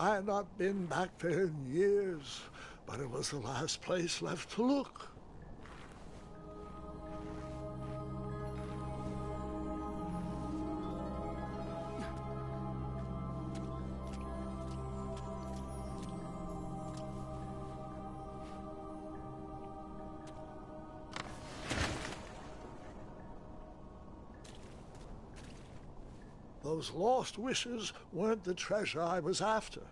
I had not been back there in years, but it was the last place left to look. Those lost wishes weren't the treasure I was after.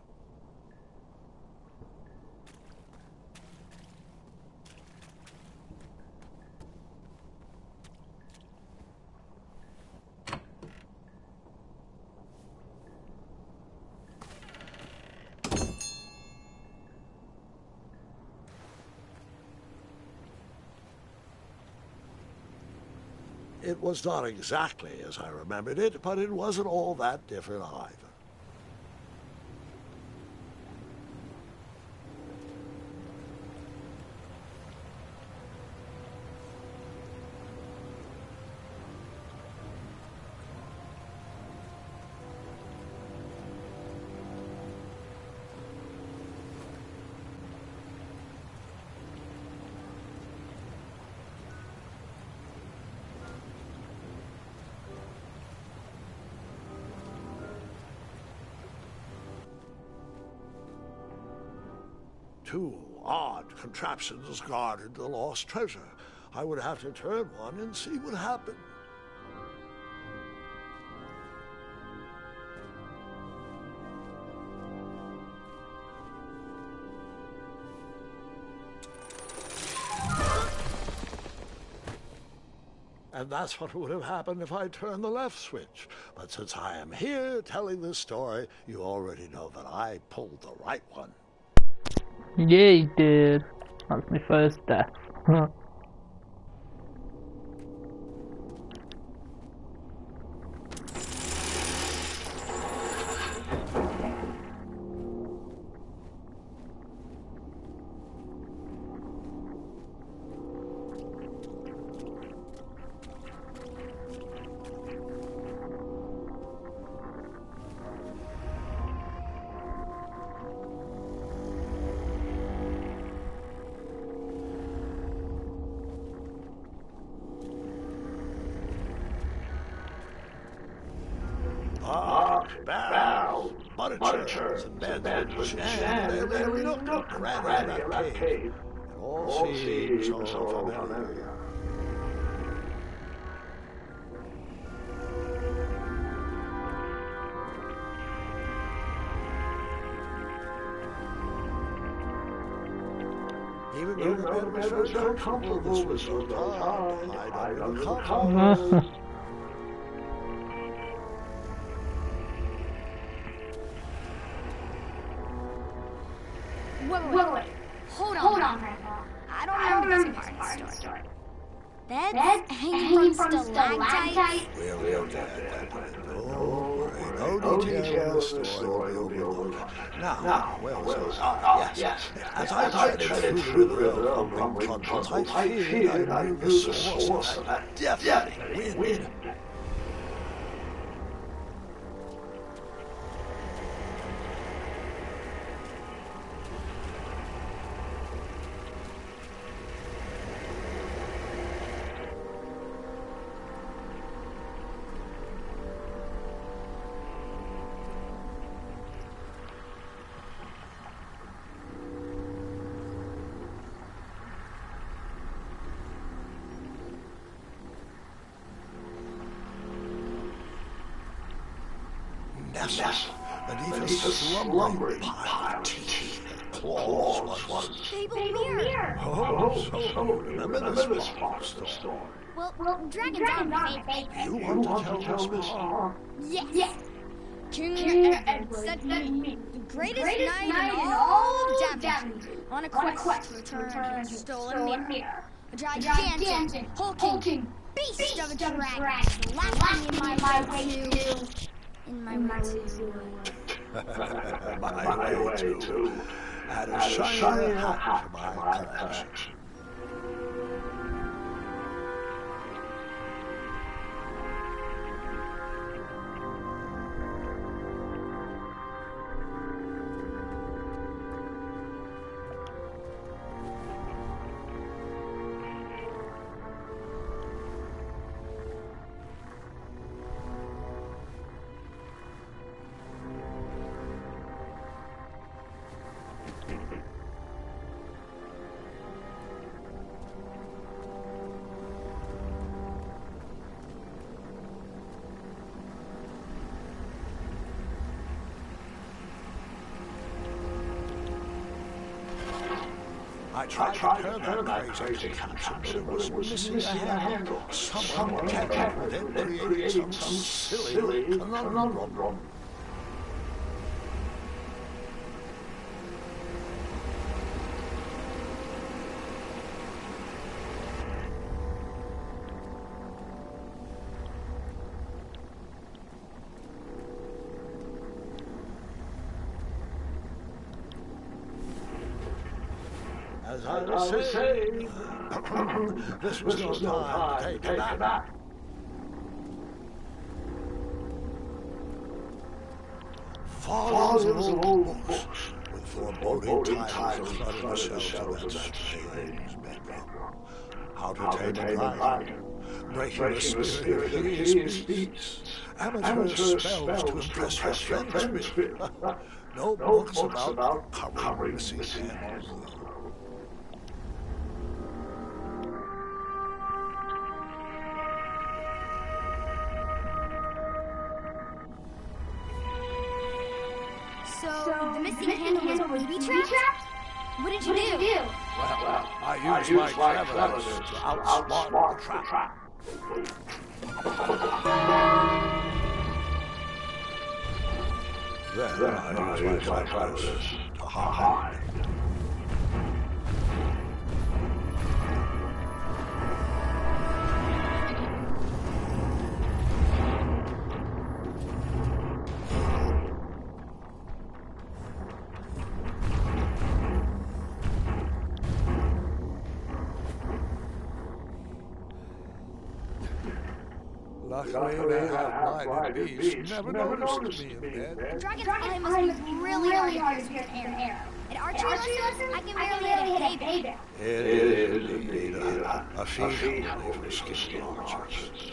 It was not exactly as I remembered it, but it wasn't all that different either. Two odd contraptions guarded the lost treasure. I would have to turn one and see what happened. And that's what would have happened if I turned the left switch. But since I am here telling this story, you already know that I pulled the right one. Yeah, you did. That's my first death. Barrels, butter churns, and beds which stand in every nook and cranny of that cave. It all seems so familiar. Even though the bed was very comfortable, this was so hard, I don't even comfortable. Wait. Hold on, Grandpa. I don't remember this part of the story. Beds hanging from stalactites? We'll get that. No detail of the story will be overlooked. Now, yes. As I treaded through the river of rumbling tunnels, I feared I knew the source of that deafening wind. Nestled beneath a slumbering pile of teeth and claws was Fable Mirror. So remember this part of the story. Well, Dragon's on fake. You want to tell us more? Yes. King Edward said to me, the greatest knight in all of Daventry, on a quest to return his stolen mirror. A gigantic, hulking beast of a dragon, laughing in my way to... In my way to add a shiny hat to my collection. I tried to turn that crazy contraption, but it was missing a handle. Someone tampered with it, creating some silly conundrum. As I was saying, this was no time to take a nap. Volumes of old books with foreboding titles flooded the shelves of that strange bedroom. How to Tame a Dragon, Breaking the Spirit of Hideous Beasts, Amateur Spells to Impress Your Friends with. No books about covering missing handles. So, the missing handle was booby-trapped? What did you do? Well, I used my cleverness to outsmart the trap. Then I used my cleverness to hide. Luckily, that blinded beast never noticed me in bed. The dragon's eye must be really hard to pierce with an arrow. At archery lessons, I can barely hit a hay bale. It is indeed a feat for skilled archers.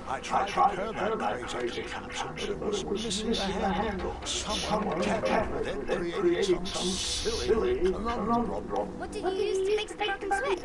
I tried to turn that crazy contraption, but it was missing a handle. Someone tampered with it, creating some silly conundrum. What did you use to fix the broken switch?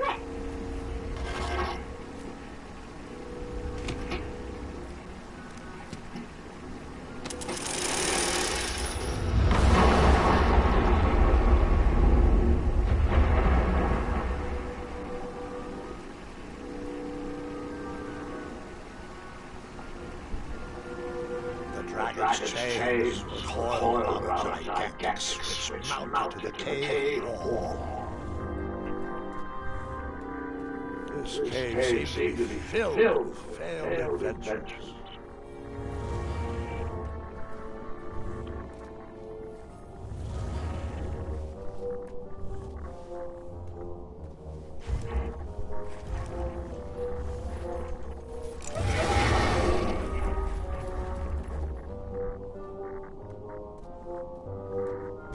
Dragon's chains were coiled around a gigantic switch mounted to the cave wall. This cave seemed to be filled with failed adventures.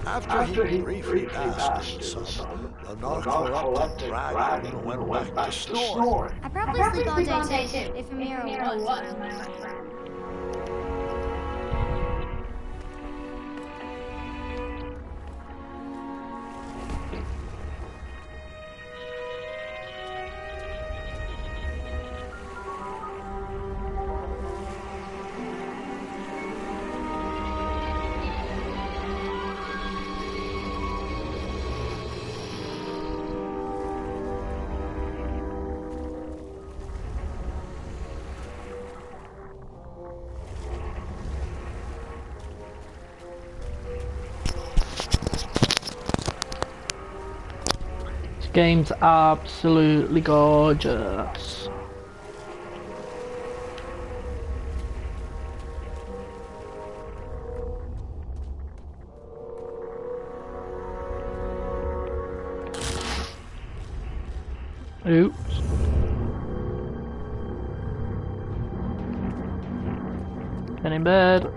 After he briefly basked in the sun, the non-corrupted dragon went back to snoring. I probably sleep all day too, if Amira was my friend. Game's absolutely gorgeous. Oops. Get in bed.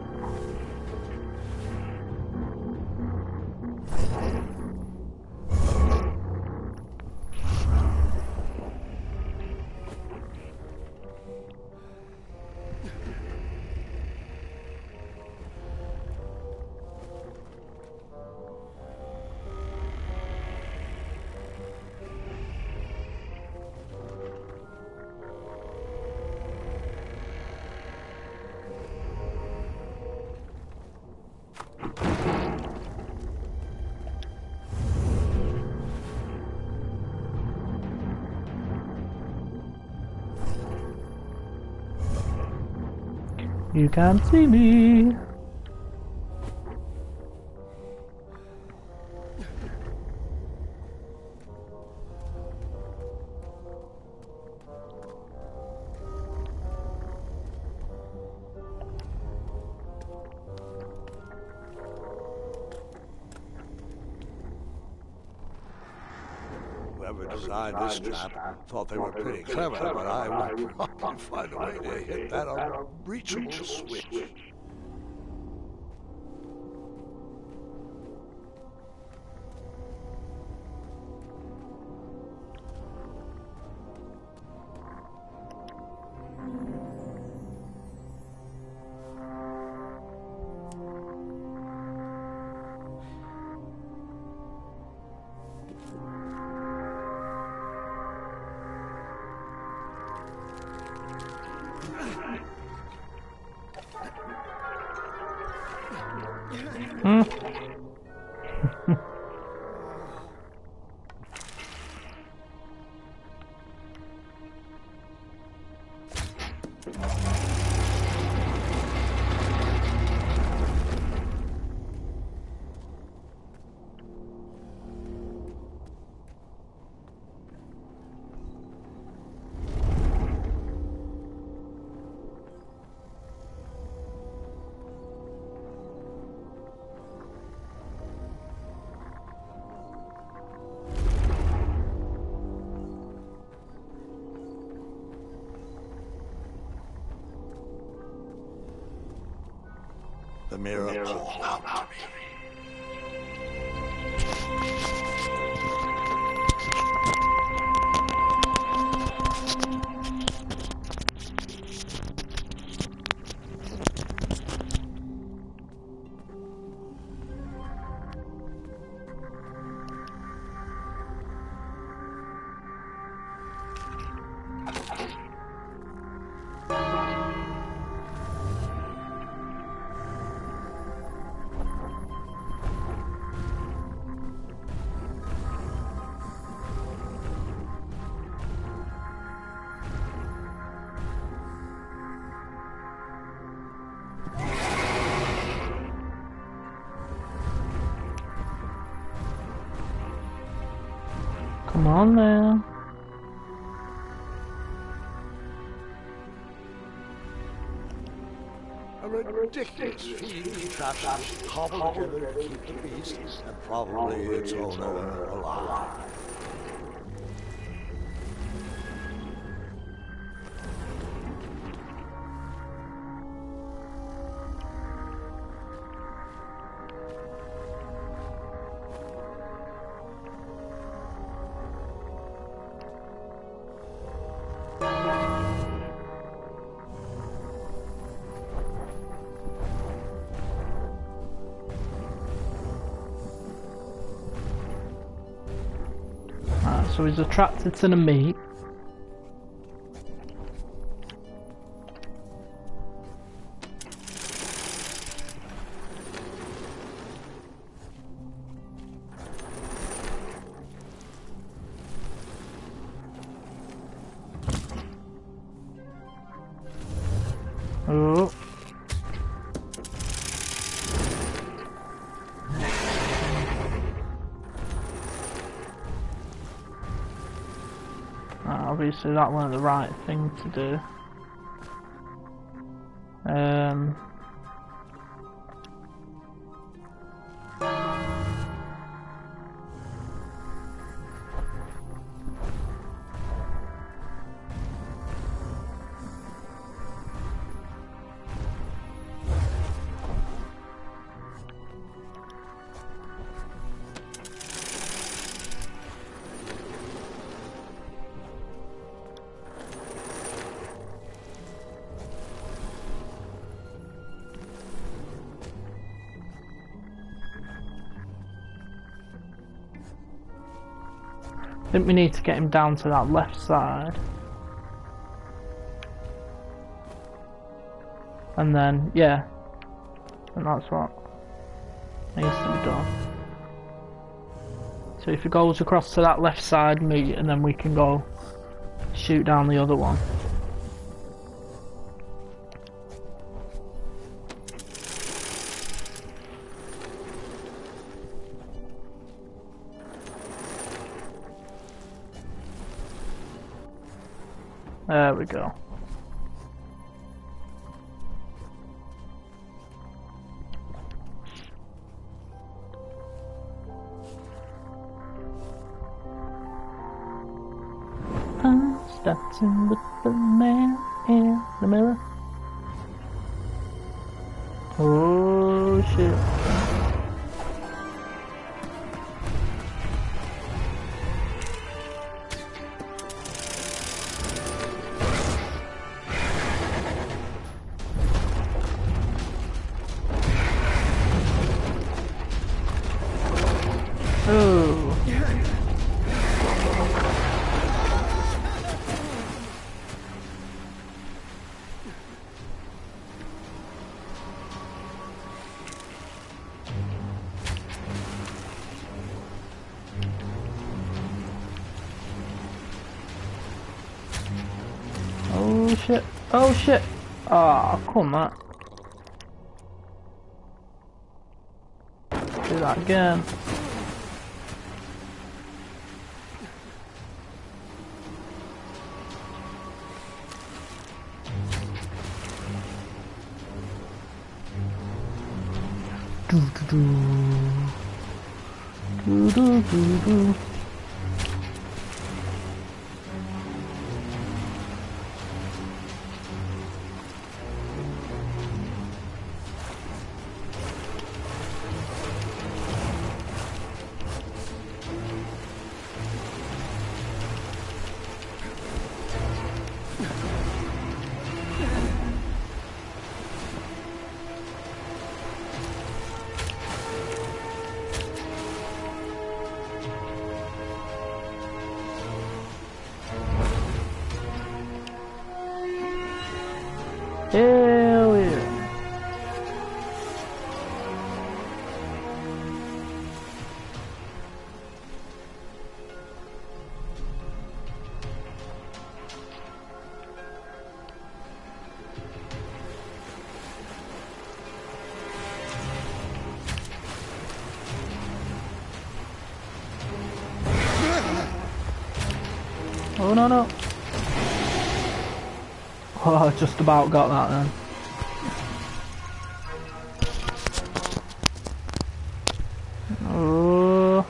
You can't see me. Whoever designed this trap thought they were pretty clever, but I would probably find a way to hit that unreachable switch. Hmm. The mirror called out to me. Come on now. A ridiculous feat trapped cobbled together to keep the beast and probably its owner alive. So he's attracted to the meat. Oh. Obviously that wasn't the right thing to do. I think we need to get him down to that left side. And then, yeah. And that's what needs to be done. So if he goes across to that left side meet, and then we can go shoot down the other one. There we go. I'm dancing with the man in the mirror. Oh shit. Oh. Oh shit. Oh shit. Ah, oh, come on. Do that again. Do do do. Do do do do. Hell yeah. Oh no no. Oh, I just about got that then. Oh.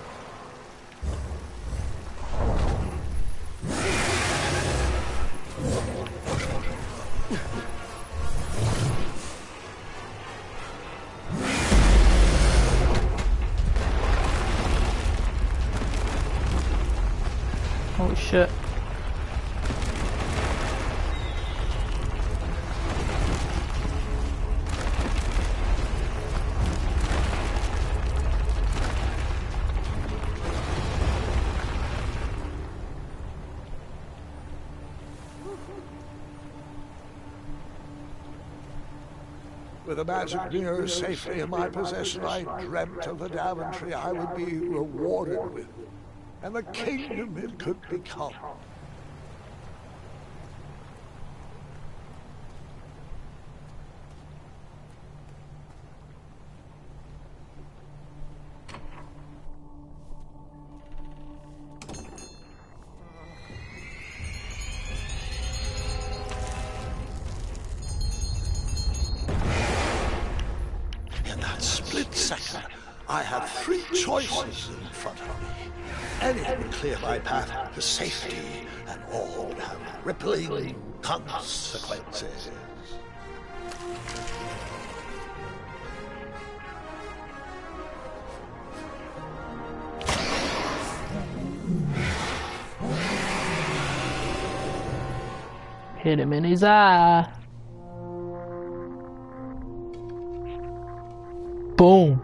Holy shit. With the magic mirror safely in my possession, I dreamt of the Daventry I would be rewarded with, and the kingdom it could become. Second, I have three choices in front of me. Any would clear my path to safety, and all would have rippling consequences. Hit him in his eye. Boom.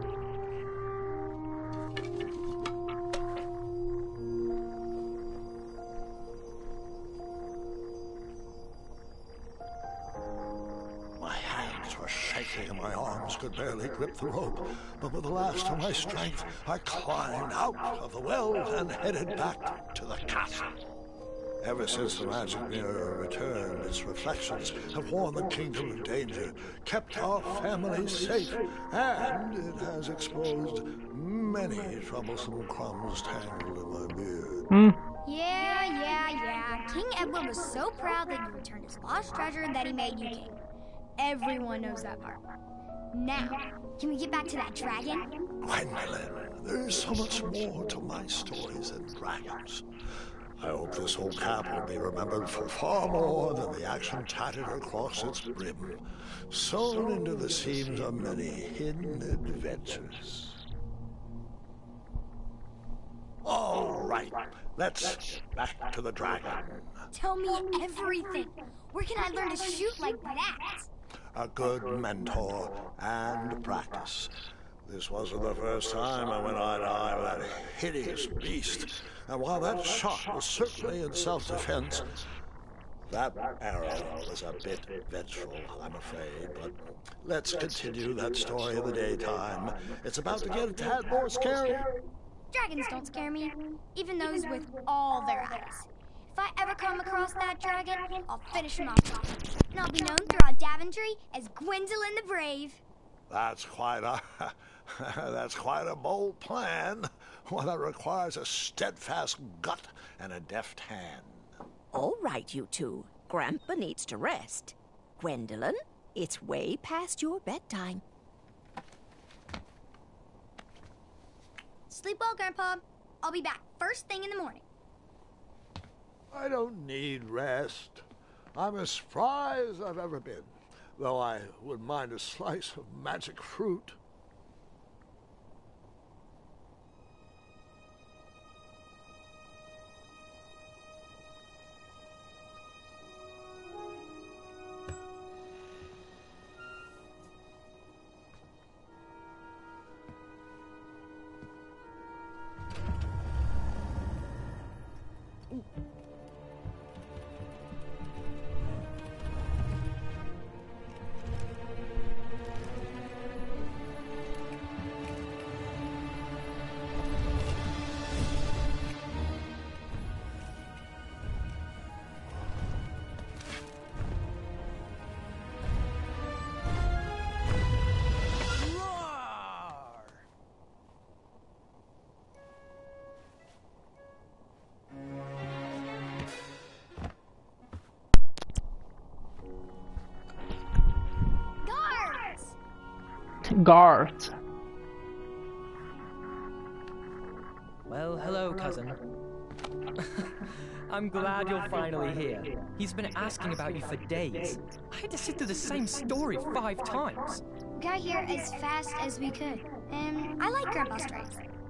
My hands were shaking and my arms could barely grip the rope, but with the last of my strength, I climbed out of the well and headed back to the castle. Ever since the magic mirror returned, its reflections have warned the kingdom of danger, kept our family safe, and it has exposed many troublesome crumbs tangled in my beard. Yeah. King Edward was so proud that you returned his lost treasure that he made you king. Everyone knows that part. Now, can we get back to that dragon? Gwendolyn, there's so much more to my stories than dragons. I hope this old cap will be remembered for far more than the action tatted across its brim, sewn into the seams of many hidden adventures. All right, let's get back to the dragon. Tell me everything. Where can I learn to shoot like that? A good mentor and practice. This wasn't the first time I went eye to eye with that hideous beast. And while that shot was certainly in self-defense, that arrow was a bit vengeful, I'm afraid. But let's continue that story in the daytime. It's about to get a tad more scary. Dragons don't scare me, even those with all their eyes. If I ever come across that dragon, I'll finish him off. And I'll be known throughout Daventry as Gwendolyn the Brave. That's quite a bold plan. One that requires a steadfast gut and a deft hand. All right, you two. Grandpa needs to rest. Gwendolyn, it's way past your bedtime. Sleep well, Grandpa. I'll be back first thing in the morning. I don't need rest. I'm as spry as I've ever been, though I wouldn't mind a slice of magic fruit. Guards. Well, hello, cousin. I'm glad you're finally here. He's been asking about you for days. I had to sit through the same story 5 times. We got here as fast as we could, and I like Grandpa's stories,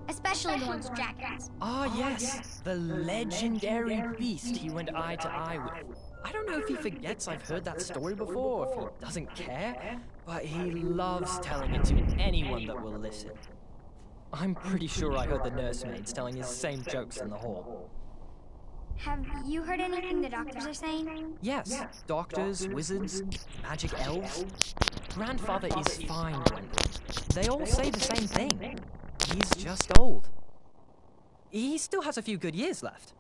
especially the ones with dragons. Ah, yes, the legendary beast he went eye to eye with. I don't know if he forgets I've heard that story before, or if he doesn't care, but he loves telling it to anyone that will listen. I'm pretty sure I heard the nursemaids telling his same jokes in the hall. Have you heard anything the doctors are saying? Yes, doctors, wizards, magic elves. Grandfather is fine, Gwendolyn. They all say the same thing. He's just old. He still has a few good years left.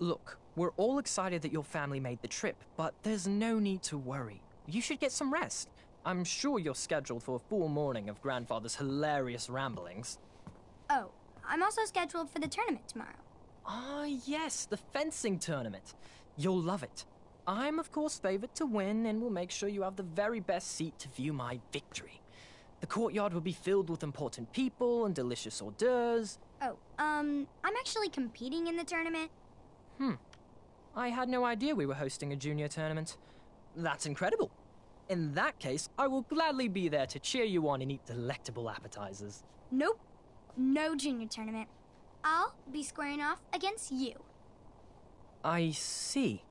Look, we're all excited that your family made the trip, but there's no need to worry. You should get some rest. I'm sure you're scheduled for a full morning of Grandfather's hilarious ramblings. Oh, I'm also scheduled for the tournament tomorrow. Ah, yes, the fencing tournament. You'll love it. I'm, of course, favored to win, and will make sure you have the very best seat to view my victory. The courtyard will be filled with important people and delicious hors d'oeuvres. Oh, I'm actually competing in the tournament. I had no idea we were hosting a junior tournament. That's incredible. In that case, I will gladly be there to cheer you on and eat delectable appetizers. Nope, no junior tournament. I'll be squaring off against you. I see.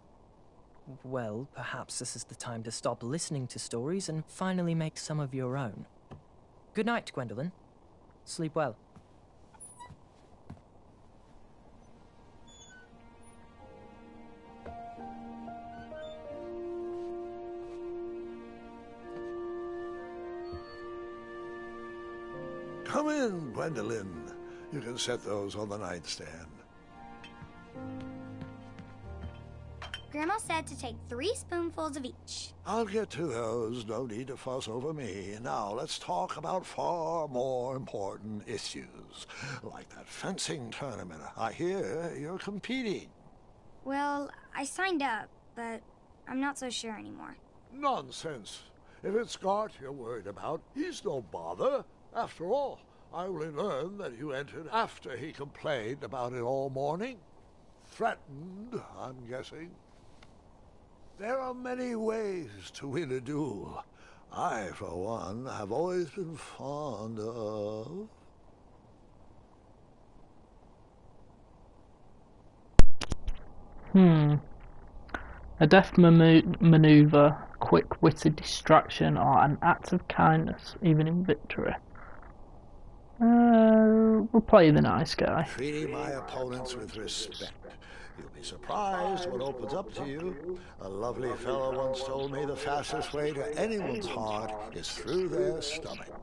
Well, perhaps this is the time to stop listening to stories and finally make some of your own. Good night, Gwendolyn. Sleep well. Come in, Gwendolyn. You can set those on the nightstand. Grandma said to take 3 spoonfuls of each. I'll get to those. No need to fuss over me. Now, let's talk about far more important issues, like that fencing tournament. I hear you're competing. Well, I signed up, but I'm not so sure anymore. Nonsense. If it's Scott you're worried about, he's no bother. After all, I only learned that you entered after he complained about it all morning. Threatened, I'm guessing. There are many ways to win a duel. I, for one, have always been fond of... A deft maneuver, quick-witted distraction, or an act of kindness, even in victory. We'll play the nice guy. Treating my opponents with respect. You'll be surprised what opens up to you. A lovely fellow once told me the fastest way to anyone's heart is through their stomach.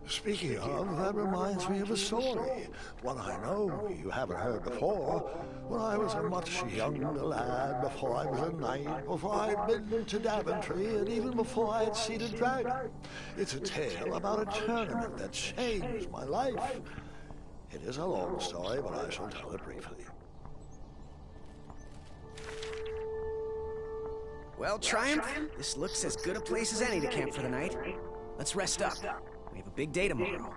Speaking of, that reminds me of a story. One I know you haven't heard before. When I was a much younger lad, before I was a knight, before I'd been to Daventry, and even before I'd seen a dragon. It's a tale about a tournament that changed my life. It is a long story, but I shall tell it briefly. Well, Triumph, this looks as good a place as any to camp for the night. Let's rest up. We have a big day tomorrow.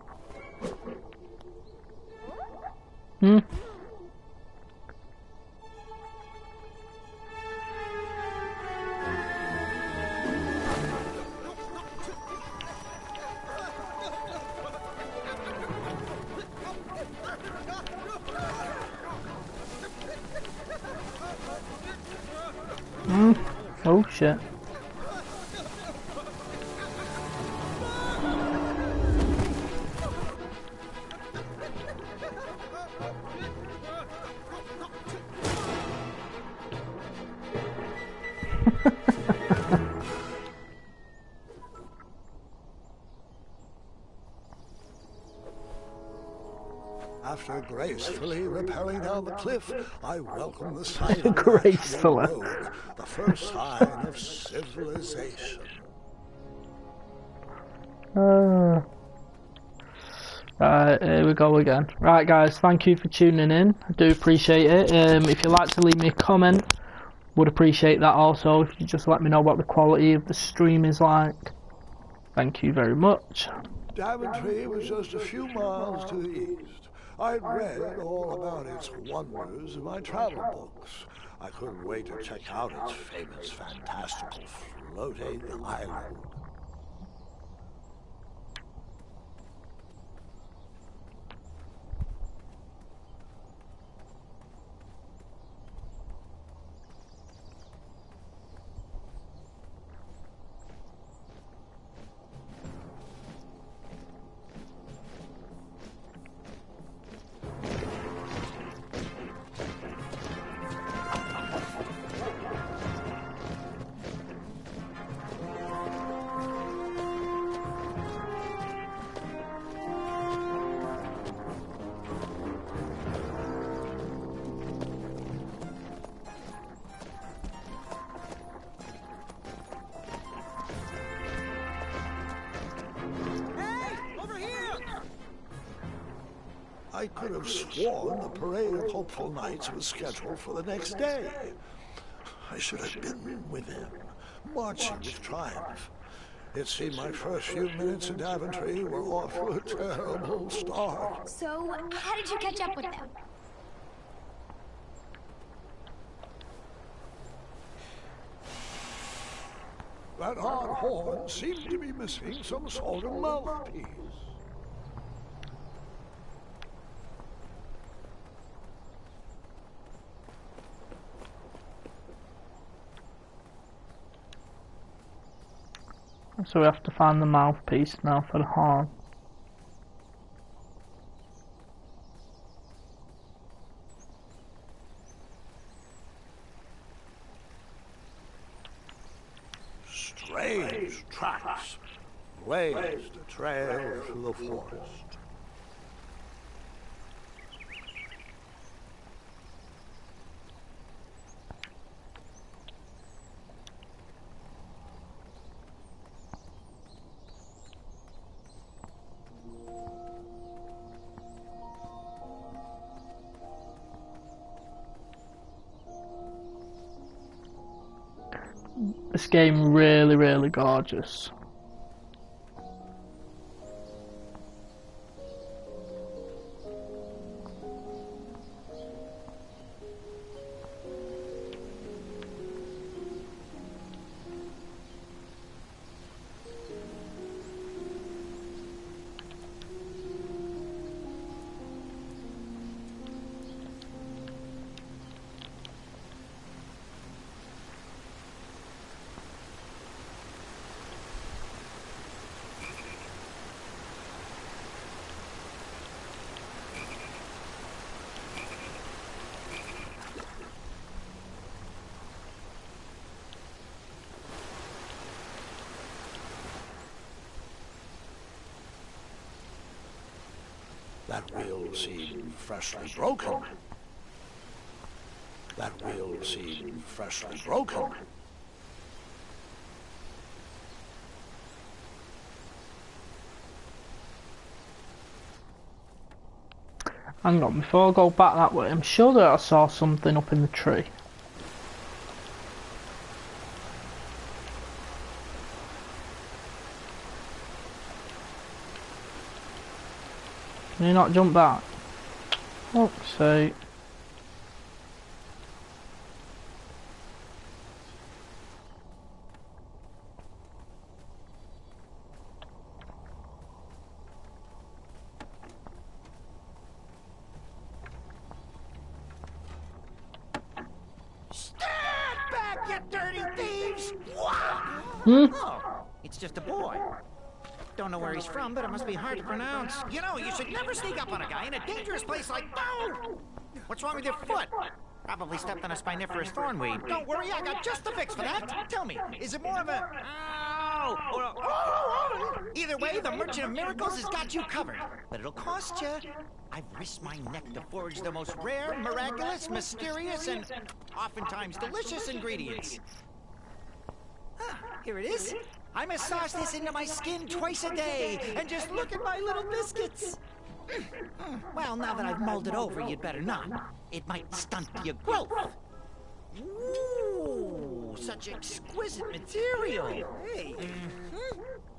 Oh shit. After gracefully rappelling down the cliff, I welcome the sight of Gracefully. the road, the first sign of civilization. Right, here we go again. Right guys, thank you for tuning in. I do appreciate it. If you'd like to leave me a comment, would appreciate that also. If you just let me know what the quality of the stream is like. Thank you very much. Daventry was just a few miles to the east. I'd read all about its wonders in my travel books. I couldn't wait to check out its famous, fantastical floating island. I could have sworn the Parade of Hopeful Knights was scheduled for the next day. I should have been with him, marching with triumph. It seemed my first few minutes in Daventry were off to a terrible start. So, how did you catch up with them? That odd horn seemed to be missing some sort of mouthpiece. So we have to find the mouthpiece now for the horn. Strange tracks blazed a trail through the forest. this game really, really gorgeous. That wheel seemed freshly broken. That wheel seemed freshly broken. Hang on, before I go back that way, I'm sure that I saw something up in the tree. Can you not jump back? Fuck's sake. Stand back, you dirty thieves! Wow! Oh, it's just a boy. Don't know where he's from, but it must be hard to pronounce. You know, you should never sneak up on a guy in a dangerous place like... Oh! What's wrong with your foot? Probably stepped on a spiniferous thornweed. Don't worry, I got just the fix for that. Tell me, is it more of a... Ow! Or a... Oh! Either way, the Merchant of Miracles has got you covered. But it'll cost you. I've risked my neck to forge the most rare, miraculous, mysterious, and oftentimes delicious ingredients. Ah, here it is. I massage this into my skin twice a day, and just look at my little biscuits. Well, now that I've mulled it over, you'd better not. It might stunt your growth. Ooh, such exquisite material. Hey.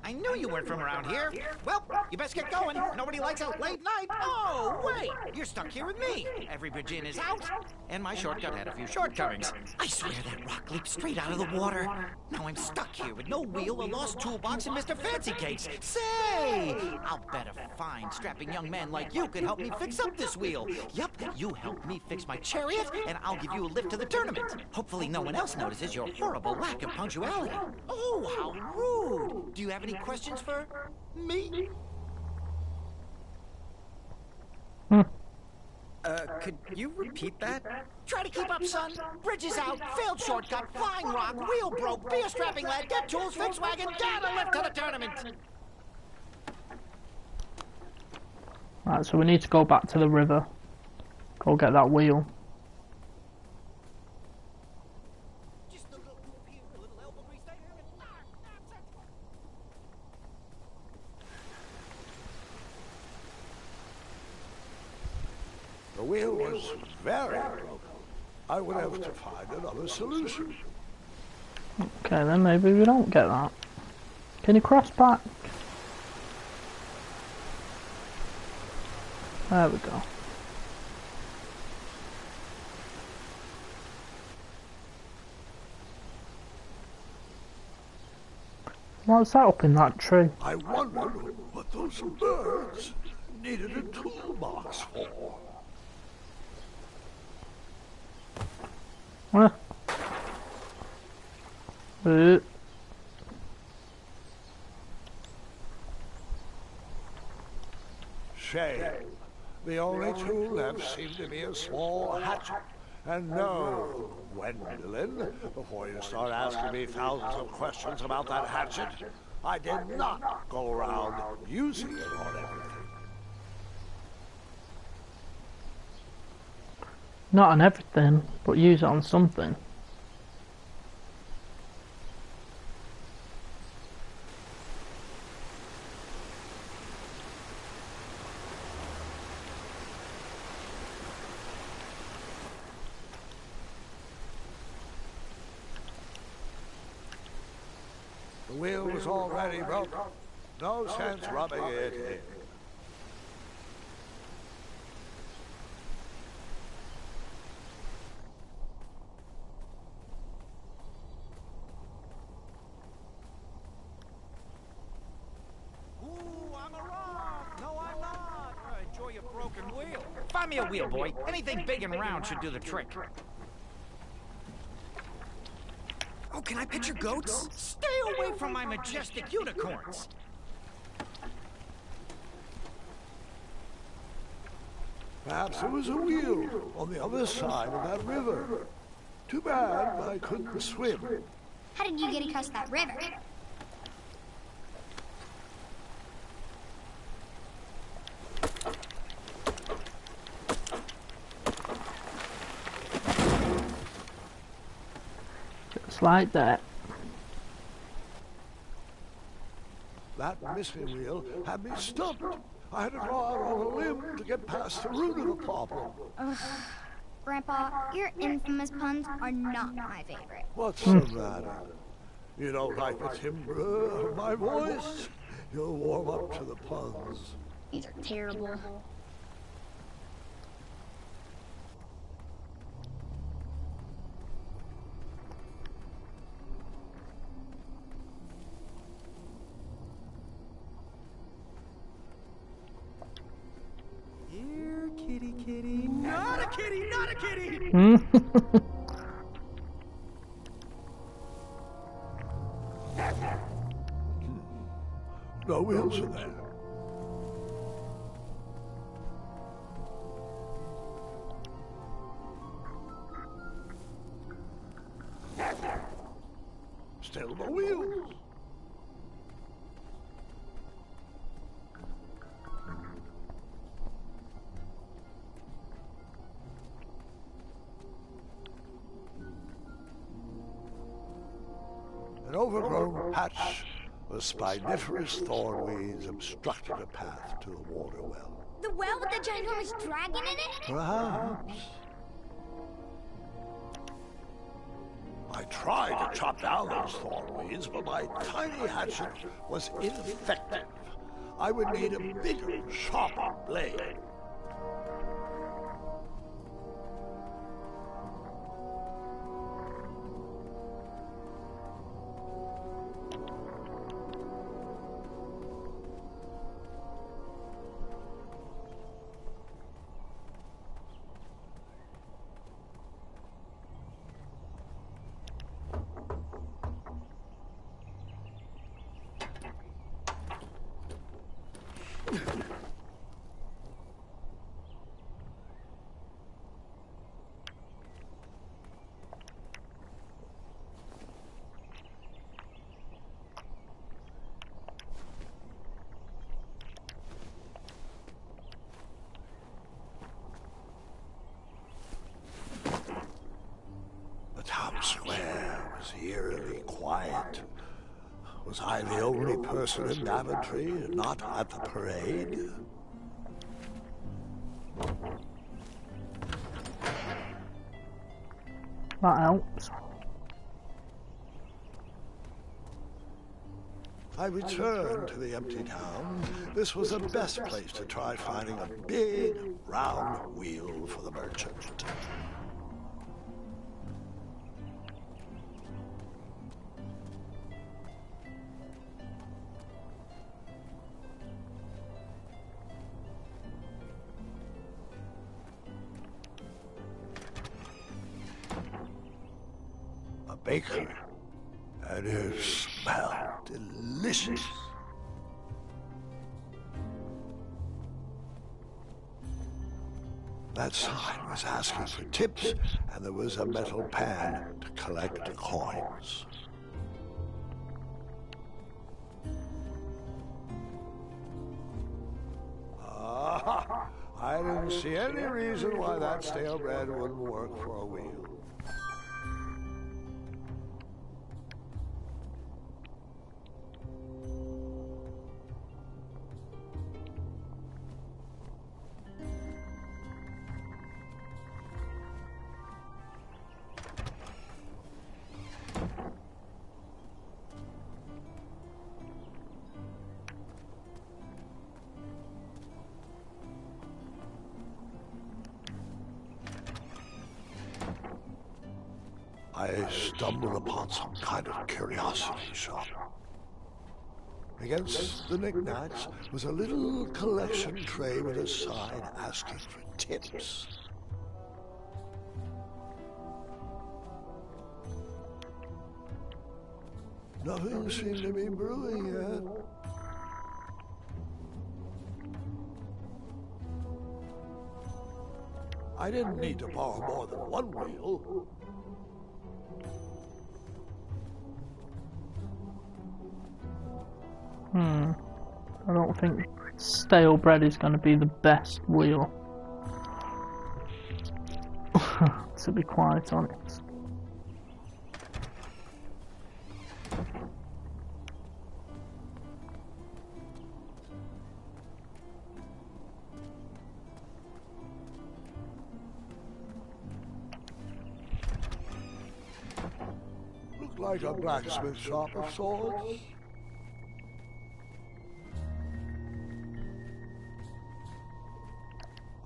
I knew you weren't from around here. Well, you best get going. Nobody likes a late night. Oh, wait. You're stuck here with me. Every bridge in is out, and my shortcut had a few shortcomings. I swear that rock leaped straight out of the water. Now I'm stuck here with no wheel, a lost toolbox, and Mr. Fancy Cakes. Say, I'll bet a fine, strapping young man like you could help me fix up this wheel. Yep, you help me fix my chariot, and I'll give you a lift to the tournament. Hopefully no one else notices your horrible lack of punctuality. Oh, how rude. Do you have any questions for me? Could you repeat that? Try to keep up, son. Bridges out, failed shortcut, flying rock, wheel broke, be a strapping lad, get tools, fix wagon, get a lift to the tournament. Right, so we need to go back to the river. Go get that wheel. Just a little move here, a little elbow grease there, and that's it. The wheel was very broken. I would have to find another solution. Okay, then maybe we don't get that. Can you cross back? There we go. What's that up in that tree? I wondered what those birds needed a toolbox for. Huh? Shame. The only tool left seemed to be a small hatchet. And no, Gwendolyn, before you start asking me thousands of questions about that hatchet, I did not go around using it on everything. Not on everything, but use it on something. wheel was already broken. No sense rubbing it in. Enjoy a broken wheel. Find me a wheel, boy. Anything big and round should do the trick. Oh, can I pet your goats? Stay away from my majestic unicorns. Perhaps there was a wheel on the other side of that river. Too bad I couldn't swim. How did you get across that river? Just like that. That missing wheel had me stumped. I had to go out on a limb to get past the root of the problem. Grandpa, your infamous puns are not my favorite. What's the matter? You don't like the timbre of my voice? You'll warm up to the puns. These are terrible. Here, kitty, kitty. Not a kitty, not a kitty! No wheels are there. Still no wheels. An overgrown patch of spiniferous thornweeds obstructed a path to the water well. The well with the ginormous dragon in it? Perhaps. I tried to chop down those thornweeds, but my tiny hatchet was ineffective. I would need a bigger, sharper blade. The town square was eerily quiet. Was I the only person in Daventry not at the parade? That helps. I returned to the empty town. This was the best place to try finding a big, round wheel for the merchant. A baker, and it smelled delicious. That sign was asking for tips, and there was a metal pan to collect coins. Ah, I didn't see any reason why that stale bread wouldn't work for a wheel. I stumbled upon some kind of curiosity shop. Against the knickknacks was a little collection tray with a sign asking for tips. Nothing seemed to be brewing yet. I didn't need to borrow more than one wheel. I don't think stale bread is going to be the best wheel. To be quite honest. Looked like a blacksmith shop of sorts.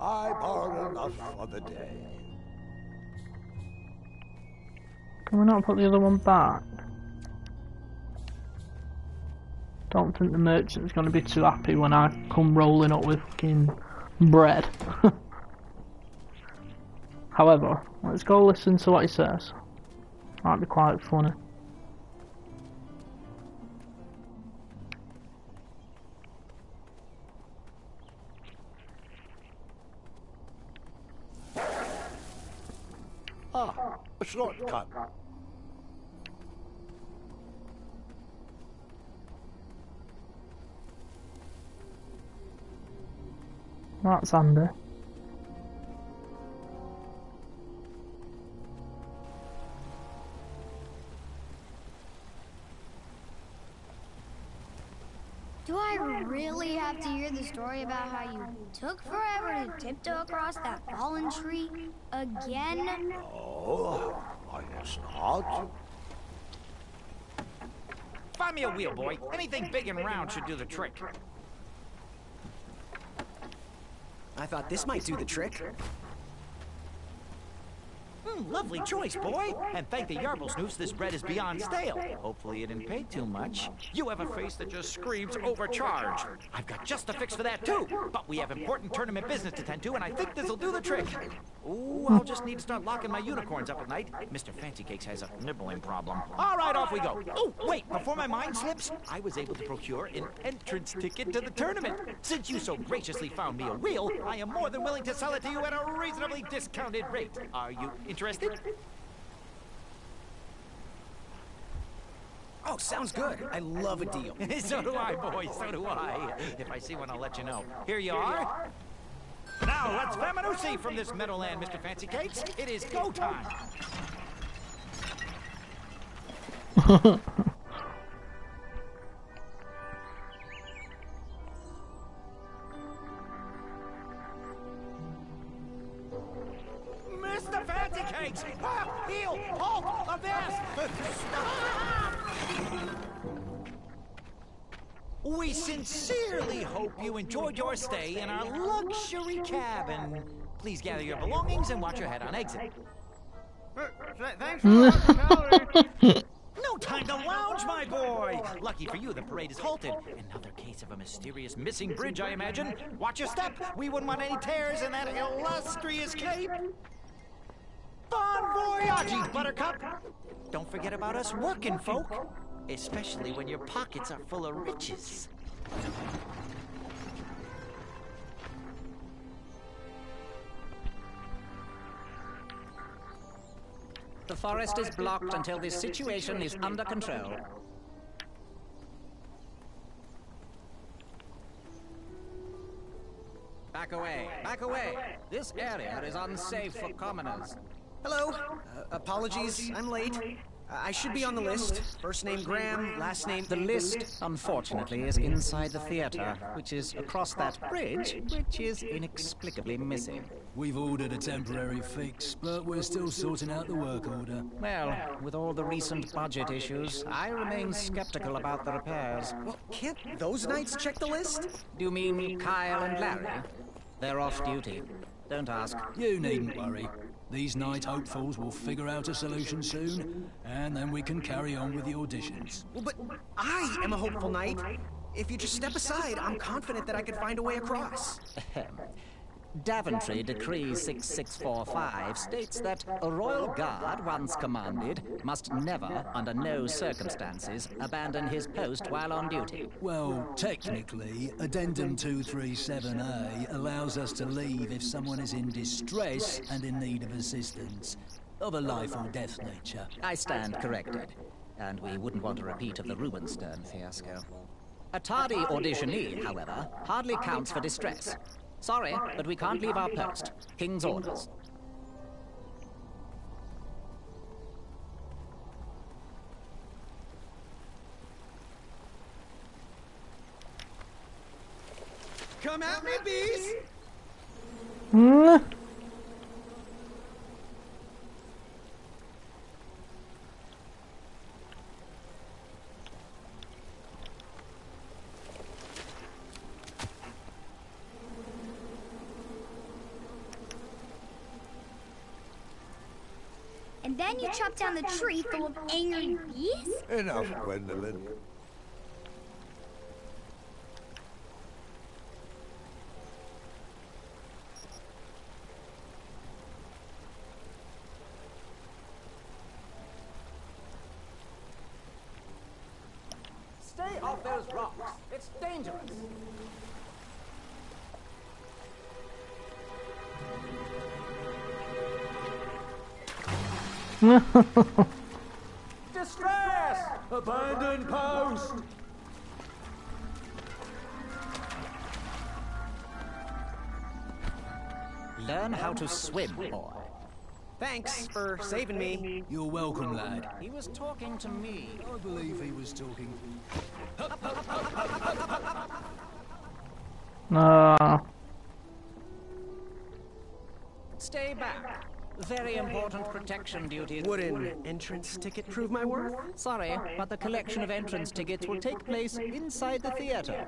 I borrowed enough for the day. Can we not put the other one back? Don't think the merchant's going to be too happy when I come rolling up with fucking bread. However, let's go listen to what he says. Might be quite funny. Ah, a shortcut. That's handy. Do I really have to hear the story about how you took forever to tiptoe across that fallen tree again? Oh, I guess not. Find me a wheel, boy. Anything big and round should do the trick. I thought this might do the trick. Lovely choice, boy. And thank the Yarblesnoops, this bread is beyond stale. Hopefully it didn't pay too much. You have a face that just screams overcharged. I've got just a fix for that, too. But we have important tournament business to tend to, and I think this'll do the trick. Ooh, I'll just need to start locking my unicorns up at night. Mr. Fancy Cakes has a nibbling problem. All right, off we go. Oh, wait, before my mind slips, I was able to procure an entrance ticket to the tournament. Since you so graciously found me a wheel, I am more than willing to sell it to you at a reasonably discounted rate. Are you interested? Oh, sounds good. I love a deal. So do I, boy, so do I. If I see one, I'll let you know. Here you are. Now, let's Vamanusi from this Meadowland, Mr. Fancy Cakes. It is go time. Mr. Fancy Cakes! Ah, heel! Halt! Avast! Stop! We sincerely hope you enjoyed your stay in our luxury cabin. Please gather your belongings and watch your head on exit. Thanks for the hospitality. No time to lounge, my boy! Lucky for you, the parade is halted. Another case of a mysterious missing bridge, I imagine. Watch your step. We wouldn't want any tears in that illustrious cape. Bon voyage, Buttercup! Don't forget about us working folk, especially when your pockets are full of riches. The forest is blocked until this situation is under control. Back away! Back away! This area is unsafe for commoners. Hello. Apologies, I'm late. I should be on the list. First name Graham, last name... The list, unfortunately, is inside the theater, which is across that bridge, which is inexplicably missing. We've ordered a temporary fix, but we're still sorting out the work order. Well, with all the recent budget issues, I remain skeptical about the repairs. Well, can't those knights check the list? Do you mean Kyle and Larry? They're off duty. Don't ask. You needn't worry. These night hopefuls will figure out a solution soon, and then we can carry on with the auditions. Well, but I am a hopeful knight. If you just step aside, I'm confident that I could find a way across. Daventry Decree 6645 states that a royal guard, once commanded, must never, under no circumstances, abandon his post while on duty. Well, technically, Addendum 237A allows us to leave if someone is in distress and in need of assistance, of a life or death nature. I stand corrected, and we wouldn't want a repeat of the Rubenstern fiasco. A tardy auditionee, however, hardly counts for distress. Sorry, but we can't leave our post. King's orders. Come at me, bees! And then you chop down the tree full of angry bees? Enough, Gwendolyn. Stay off those rocks. It's dangerous. Distress! Abandon post! Learn how to swim, boy. Thanks for saving me. You're welcome, lad. He was talking to me. I believe he was talking. Stay back. Very important protection duties. Would an entrance ticket prove my worth? Sorry, but the collection of entrance tickets will take place inside the theater.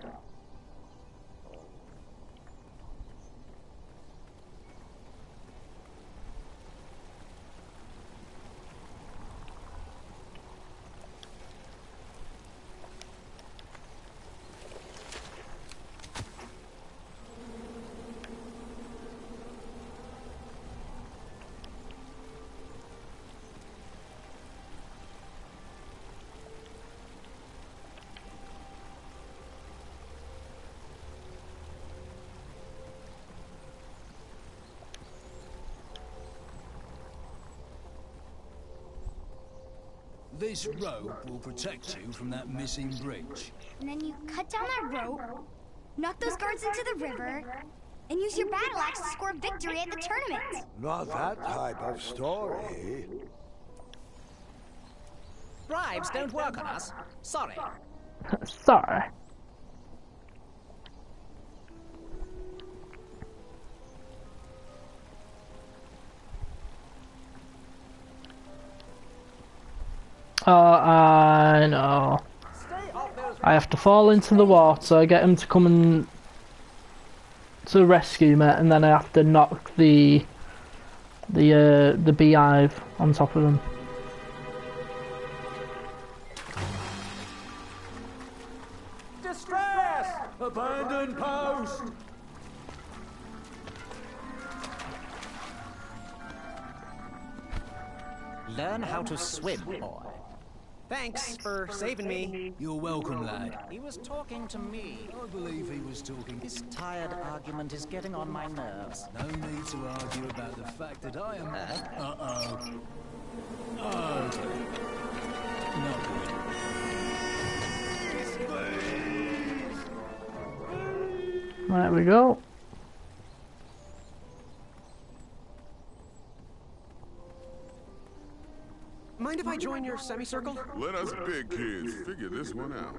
This rope will protect you from that missing bridge. And then you cut down that rope, knock those guards into the river, and use your battle axe to score victory at the tournament. Not that type of story. Bribes don't work on us. Sorry. Sorry. I know. I have to fall into the water, get him to come and to rescue me, and then I have to knock the beehive on top of him. Distress! Abandon post! Learn how to swim, boy. Thanks for saving me. You're welcome, lad. He was talking to me. I believe he was talking. This tired argument is getting on my nerves. No need to argue about the fact that I am... Uh-oh. Oh, dear. Not good. There we go. Mind if I join your semicircle? Let us big kids figure this one out.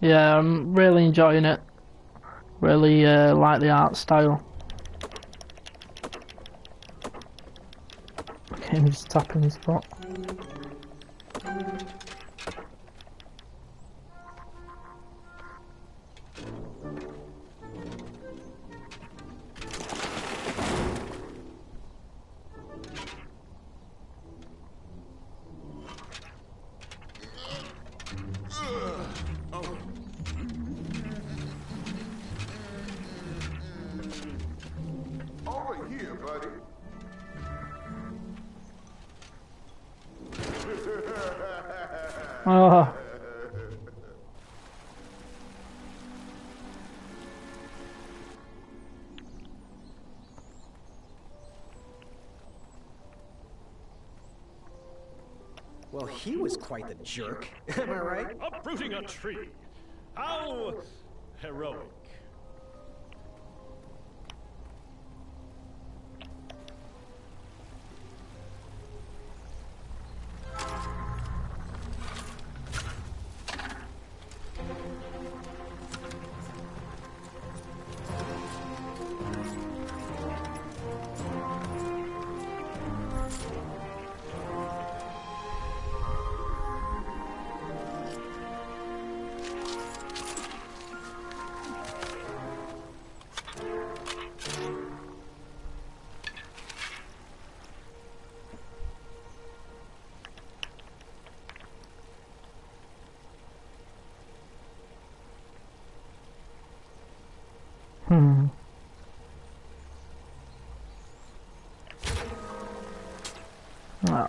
Yeah, I'm really enjoying it. Really like the art style. Okay, he's tapping his foot. Over here, buddy. Oh. Well, he was quite the jerk. Am I right? Uprooting a tree. How heroic.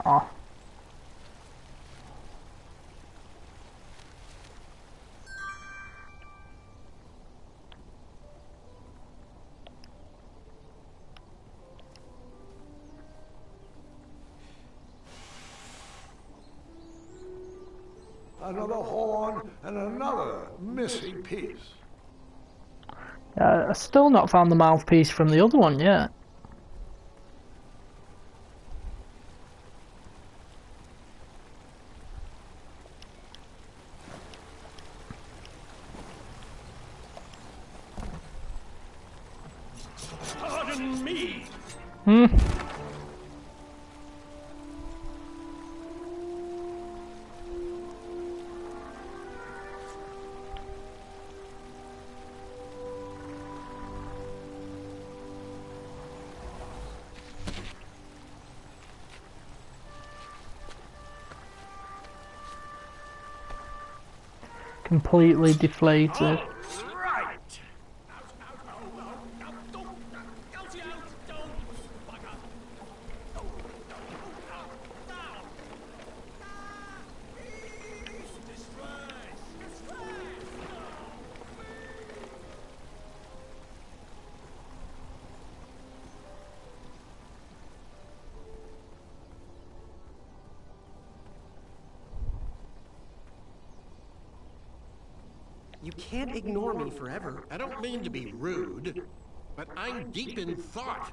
Oh. Another horn and another missing piece. I still not found the mouthpiece from the other one yet. Pardon me. Completely deflated. You can't ignore me forever. I don't mean to be rude, but I'm deep in thought.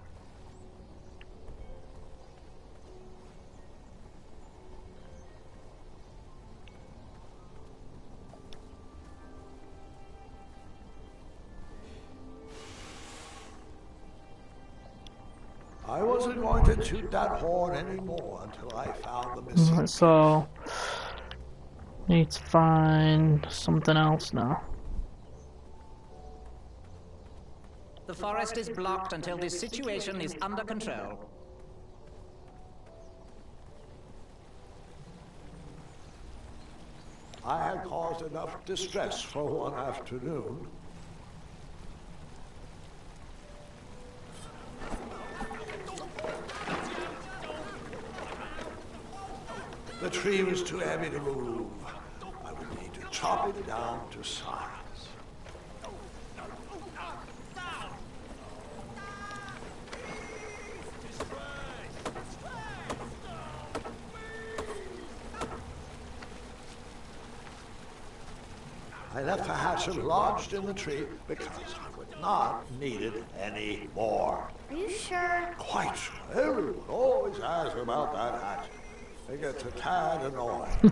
I wasn't going to toot that horn anymore until I found the missing. So, need to find something else now. The forest is blocked until this situation is under control. I had caused enough distress for one afternoon. The tree was too heavy to move. I would need to chop it down to size. I left the hatchet lodged in the tree because I would not need it any more. Are you sure? Quite sure. Everyone always asks about that hatchet. It gets a tad annoying.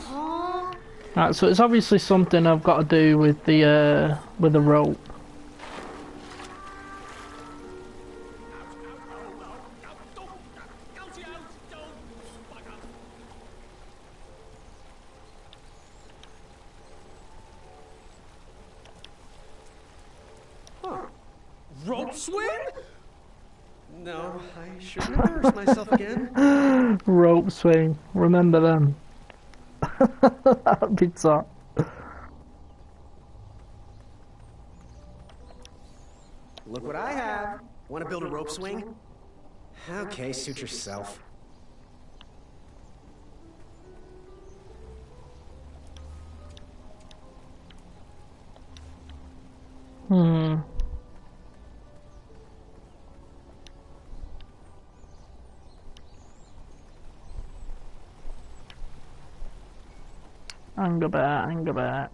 Aw, Right, so it's obviously something I've got to do with the rope. Rope swing? No, I shouldn't embarrass myself again. Rope swing. Remember them. That'd be top. Look what I have. Want to build a rope swing? Okay, suit yourself. Anger bear.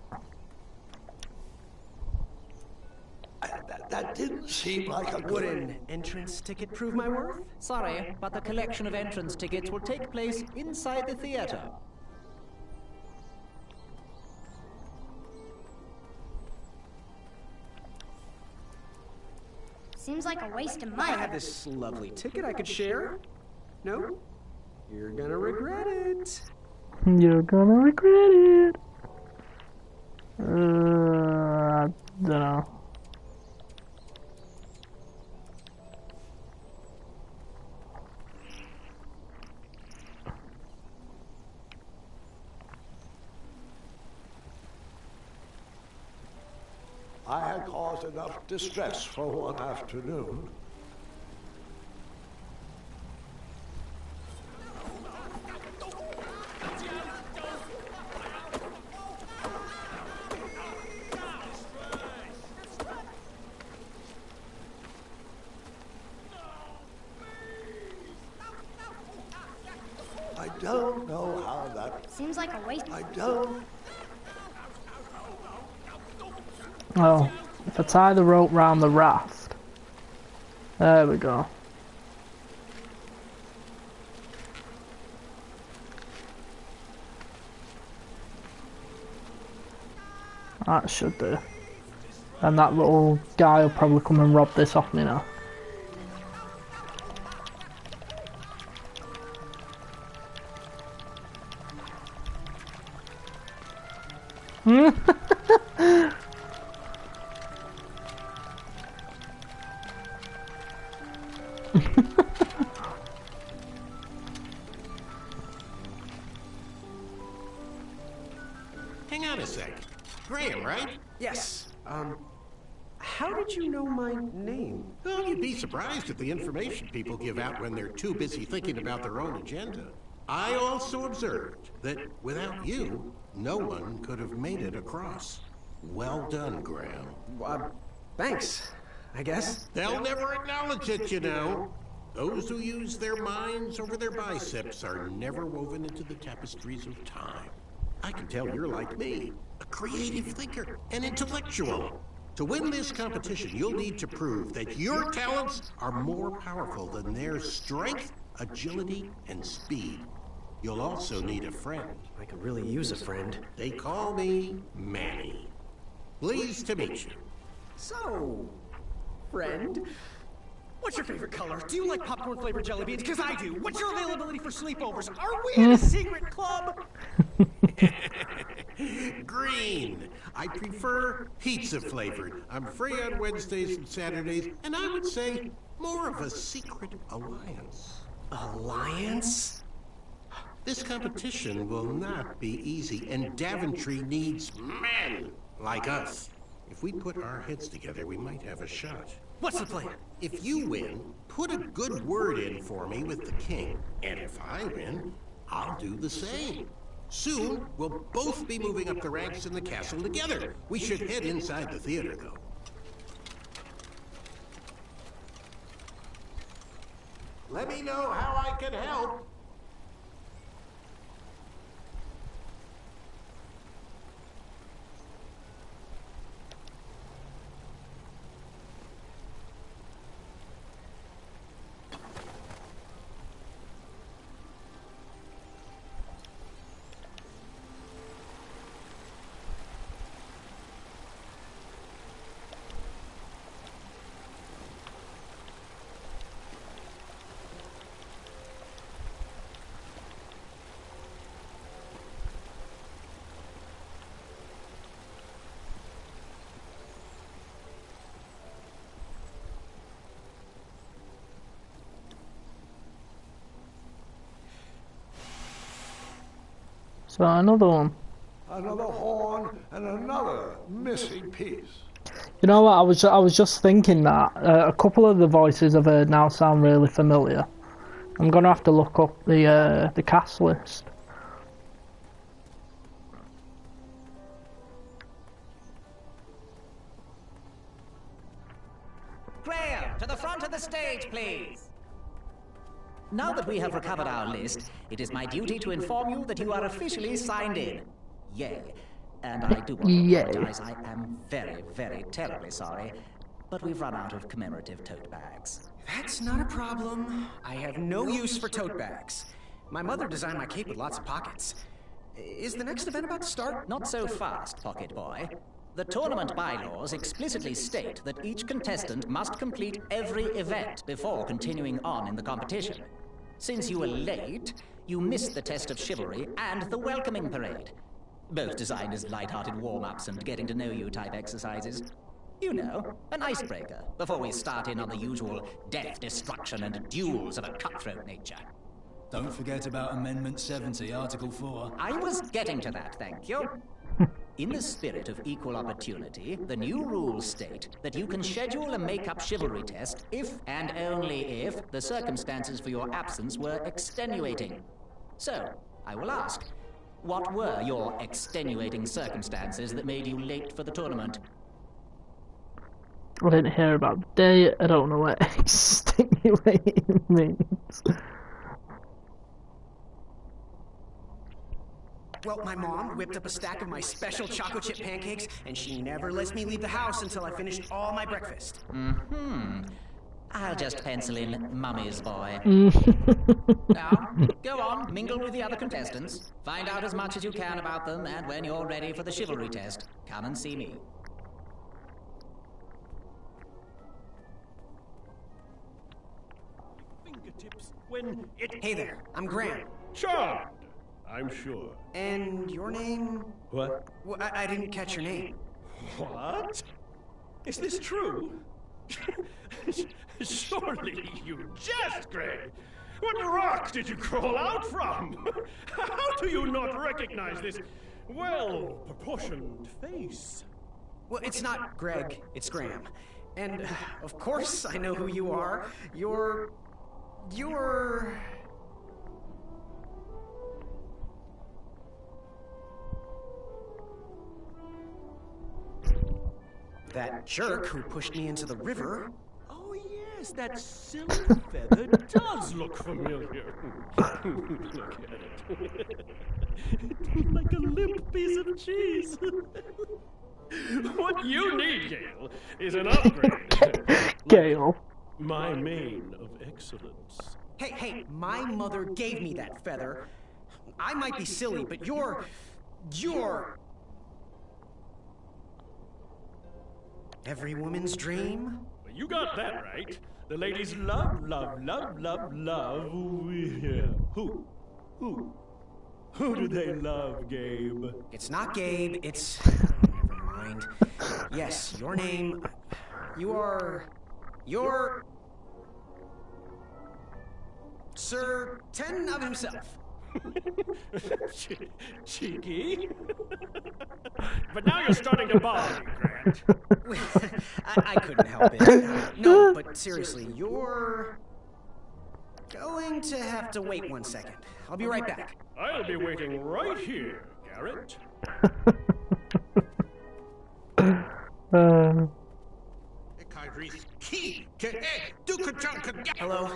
That didn't seem like a Would good... an entrance ticket prove my worth? Sorry, but the collection of entrance tickets will take place inside the theater. Seems like a waste of I money. have this lovely ticket I could share. No? You're gonna regret it. You're gonna regret it. I don't know. I had caused enough distress for one afternoon. I don't know how that... Seems like a waste. I don't... Oh, if I tie the rope round the raft. There we go. That should do. And that little guy will probably come and rob this off me now. Hang on a sec. Graham, right? Yes. How did you know my name? Well, you'd be surprised at the information people give out when they're too busy thinking about their own agenda. I also observed that without you, no one could have made it across. Well done, Graham. Thanks, I guess. They'll never acknowledge it, you know. Those who use their minds over their biceps are never woven into the tapestries of time. I can tell you're like me, a creative thinker, an intellectual. To win this competition, you'll need to prove that your talents are more powerful than their strength, agility, and speed. You'll also need a friend. I could really use a friend. They call me Manny. Pleased to meet you. So, friend, what's your favorite color? Do you like popcorn-flavored jelly beans? Because I do. What's your availability for sleepovers? Are we in a secret club? Green. I prefer pizza-flavored. I'm free on Wednesdays and Saturdays, and I would say more of a secret alliance. Alliance? This competition will not be easy, and Daventry needs men like us. If we put our heads together, we might have a shot. What's the plan? If you win, put a good word in for me with the king. And if I win, I'll do the same. Soon, we'll both be moving up the ranks in the castle together. We should head inside the theater, though. Let me know how I can help. So another one. Another horn and another missing piece. You know what? I was just thinking that a couple of the voices I've heard now sound really familiar. I'm gonna have to look up the cast list. Graham, to the front of the stage, please. Now that we have recovered our list, it is my duty to inform you that you are officially signed in. Yay. And I do want to apologize. I am very, very terribly sorry, but we've run out of commemorative tote bags. That's not a problem. I have no use for tote bags. My mother designed my cape with lots of pockets. Is the next event about to start? Not so fast, Pocket Boy. The tournament bylaws explicitly state that each contestant must complete every event before continuing on in the competition. Since you were late, you missed the test of chivalry and the welcoming parade. Both designed as light-hearted warm-ups and getting-to-know-you type exercises. You know, an icebreaker before we start in on the usual death, destruction, and duels of a cutthroat nature. Don't forget about Amendment 70, Article 4. I was getting to that, thank you. In the spirit of equal opportunity, the new rules state that you can schedule a make-up chivalry test if and only if the circumstances for your absence were extenuating. So, I will ask, what were your extenuating circumstances that made you late for the tournament? I didn't hear about the day. I don't know what extenuating means. Well, my mom whipped up a stack of my special chocolate chip pancakes, and she never lets me leave the house until I finished all my breakfast. I'll just pencil in Mummy's boy. Now, go on, mingle with the other contestants. Find out as much as you can about them, and when you're ready for the chivalry test, come and see me. Fingertips when it... Hey there, I'm Graham. Charmed, I'm sure. And your name? What? Well, I didn't catch your name. What? Is this true? Surely you jest, Gray. What rock did you crawl out from? How do you not recognize this well-proportioned face? Well, it's not Greg, it's Graham. And, of course, I know who you are. You're... that jerk who pushed me into the river. Oh, yes, that silly feather does look familiar. Look at it. Like a limp piece of cheese. What you need, Gale, is an upgrade. Gale. My mane of excellence. Hey, my mother gave me that feather. I might be silly, but you're... every woman's dream? Well, you got that right. The ladies love. Yeah. Who do they love, Gabe? It's not Gabe, it's... Never mind. Yes, your name... You're... Sir Ten of himself. Cheeky. But now you're starting to bother me, Grant. I couldn't help it. No, but seriously, you're... going to have to wait 1 second. I'll be right back. I'll be waiting right here, Garrett. Hello,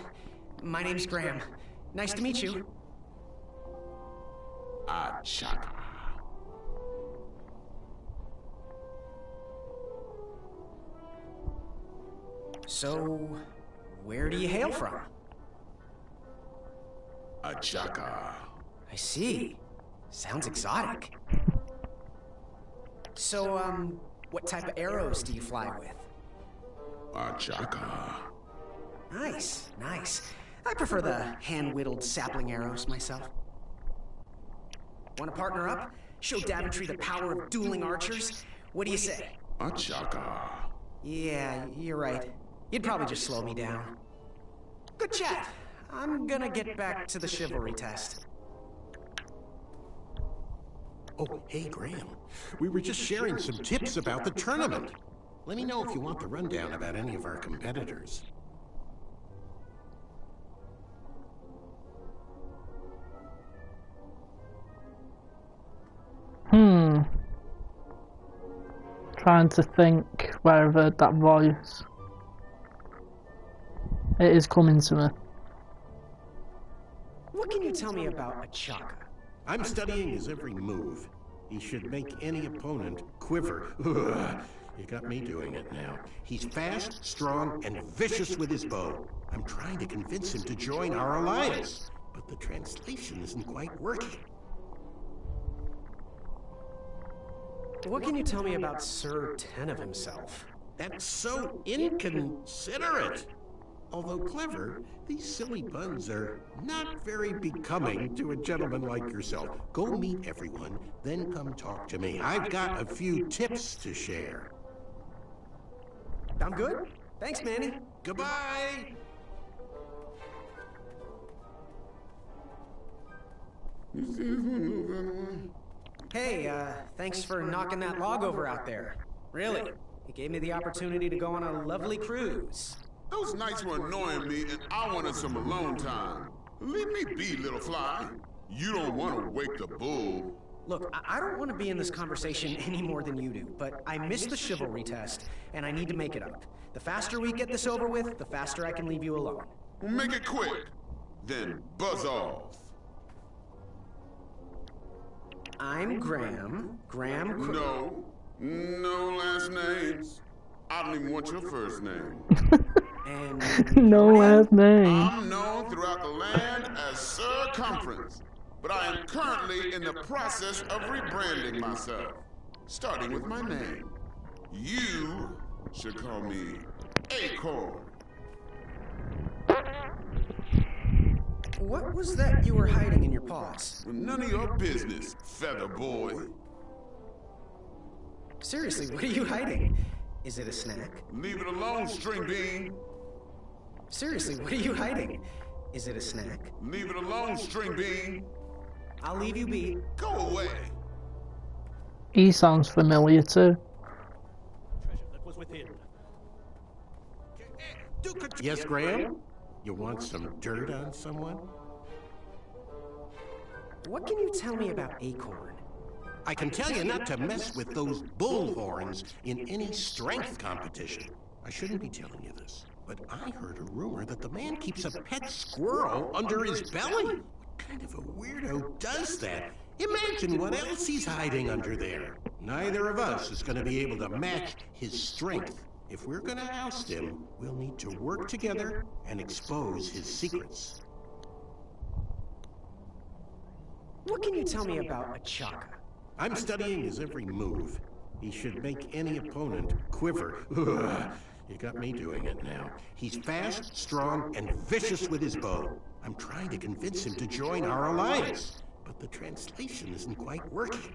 my name's Graham. Nice to meet you. Chaka. So, where do you hail from? Chaka. I see. Sounds exotic. So, what type of arrows do you fly with? Chaka. Nice. I prefer the hand-whittled sapling arrows myself. Want to partner up? Show Daventry the power of dueling archers? What do you say? Chaka. Yeah, you're right. You'd probably just slow me down. Good chat. I'm gonna get back to the chivalry test. Oh, hey, Graham. We were just sharing some tips about the tournament. Let me know if you want the rundown about any of our competitors. Trying to think where I've heard that voice. It is coming to me. What can you tell me about Achaka? I'm studying his every move. He should make any opponent quiver. Ugh, you got me doing it now. He's fast, strong, and vicious with his bow. I'm trying to convince him to join our alliance, but the translation isn't quite working. What can you tell me about Sir Tenov himself? That's so inconsiderate. Although clever, these silly puns are not very becoming to a gentleman like yourself. Go meet everyone, then come talk to me. I've got a few tips to share. I'm good. Thanks, Manny. Goodbye! Hey, thanks for knocking that log over out there. Really, it gave me the opportunity to go on a lovely cruise. Those nights were annoying me, and I wanted some alone time. Leave me be, little fly. You don't want to wake the bull. Look, I don't want to be in this conversation any more than you do, but I missed the chivalry test, and I need to make it up. The faster we get this over with, the faster I can leave you alone. Well, make it quick. Then buzz off. I'm Graham. No last names. I don't even want your first name. And no last name. I'm known throughout the land as Circumference, but I am currently in the process of rebranding myself, starting with my name. You should call me Acorn. What was that you were hiding in your paws? None of your business, feather boy. Seriously, what are you hiding? Is it a snack? Leave it alone, string bean. Seriously, what are you hiding? Is it a snack? Leave it alone, string bean. I'll leave you be. Go away. He sounds familiar too. That was within. Yes, Graham? You want some dirt on someone? What can you tell me about Acorn? I can tell you not to mess with those bullhorns in any strength competition. I shouldn't be telling you this, but I heard a rumor that the man keeps a pet squirrel under his belly. What kind of a weirdo does that? Imagine what else he's hiding under there. Neither of us is going to be able to match his strength. If we're going to oust him, we'll need to work together and expose his secrets. What can you tell me about Achaka? I'm studying his every move. He should make any opponent quiver. Ugh, you got me doing it now. He's fast, strong, and vicious with his bow. I'm trying to convince him to join our alliance, but the translation isn't quite working.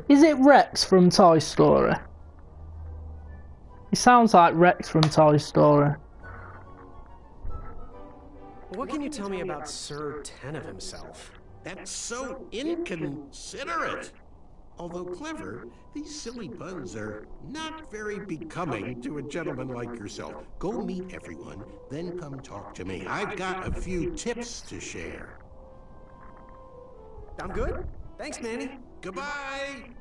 Is it Rex from Toy Story? He sounds like Rex from Toy Story. What can you tell me about Sir Tenov himself? That's so inconsiderate. Although clever, these silly puns are not very becoming to a gentleman like yourself. Go meet everyone, then come talk to me. I've got a few tips to share. I'm good. Thanks, Manny. Goodbye!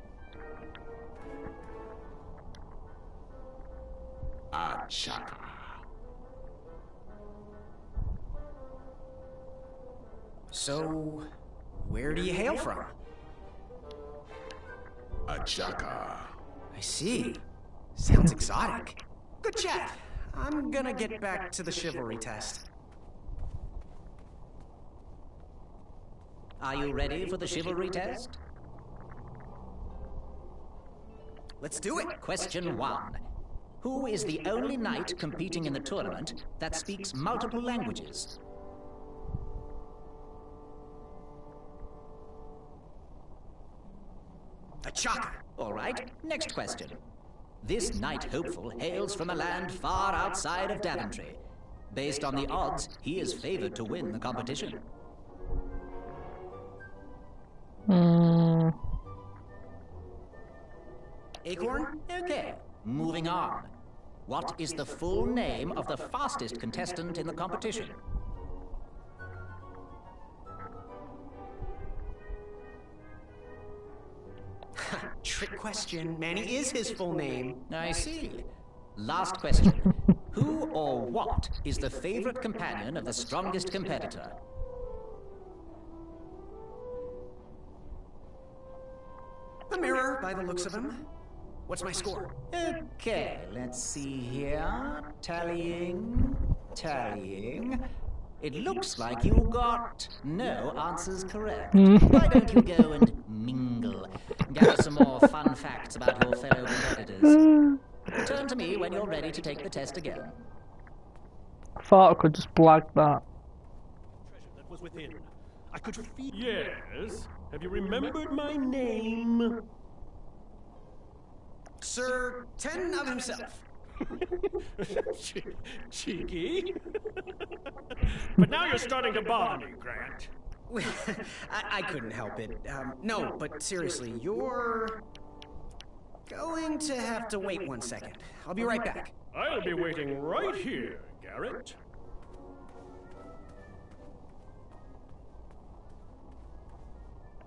Achaka. So, where do you hail from? Achaka. I see. Sounds exotic. Good chat. I'm gonna get back to the chivalry test. Are you ready for the chivalry test? Let's do it. Question 1. Who is the only knight competing in the tournament that speaks multiple languages? Achaka. All right, next question. This knight hopeful hails from a land far outside of Daventry. Based on the odds, he is favored to win the competition. Acorn? Okay, moving on. What is the full name of the fastest contestant in the competition? Trick question. Manny is his full name. I see. Last question. Who or what is the favorite companion of the strongest competitor? The mirror, by the looks of him. What's my score? Okay, let's see here. Tallying. It looks like you got no answers correct. Why don't you go and mingle? Gather some more fun facts about your fellow competitors. Turn to me when you're ready to take the test again. I thought I could just blag that. That was within. I could feel. Yes. Have you remembered my name? Sir Ten of himself. Cheeky. But now you're starting to bother me, Grant. I couldn't help it. No, but seriously, you're going to have to wait 1 second. I'll be right back. I'll be waiting right here, Garrett.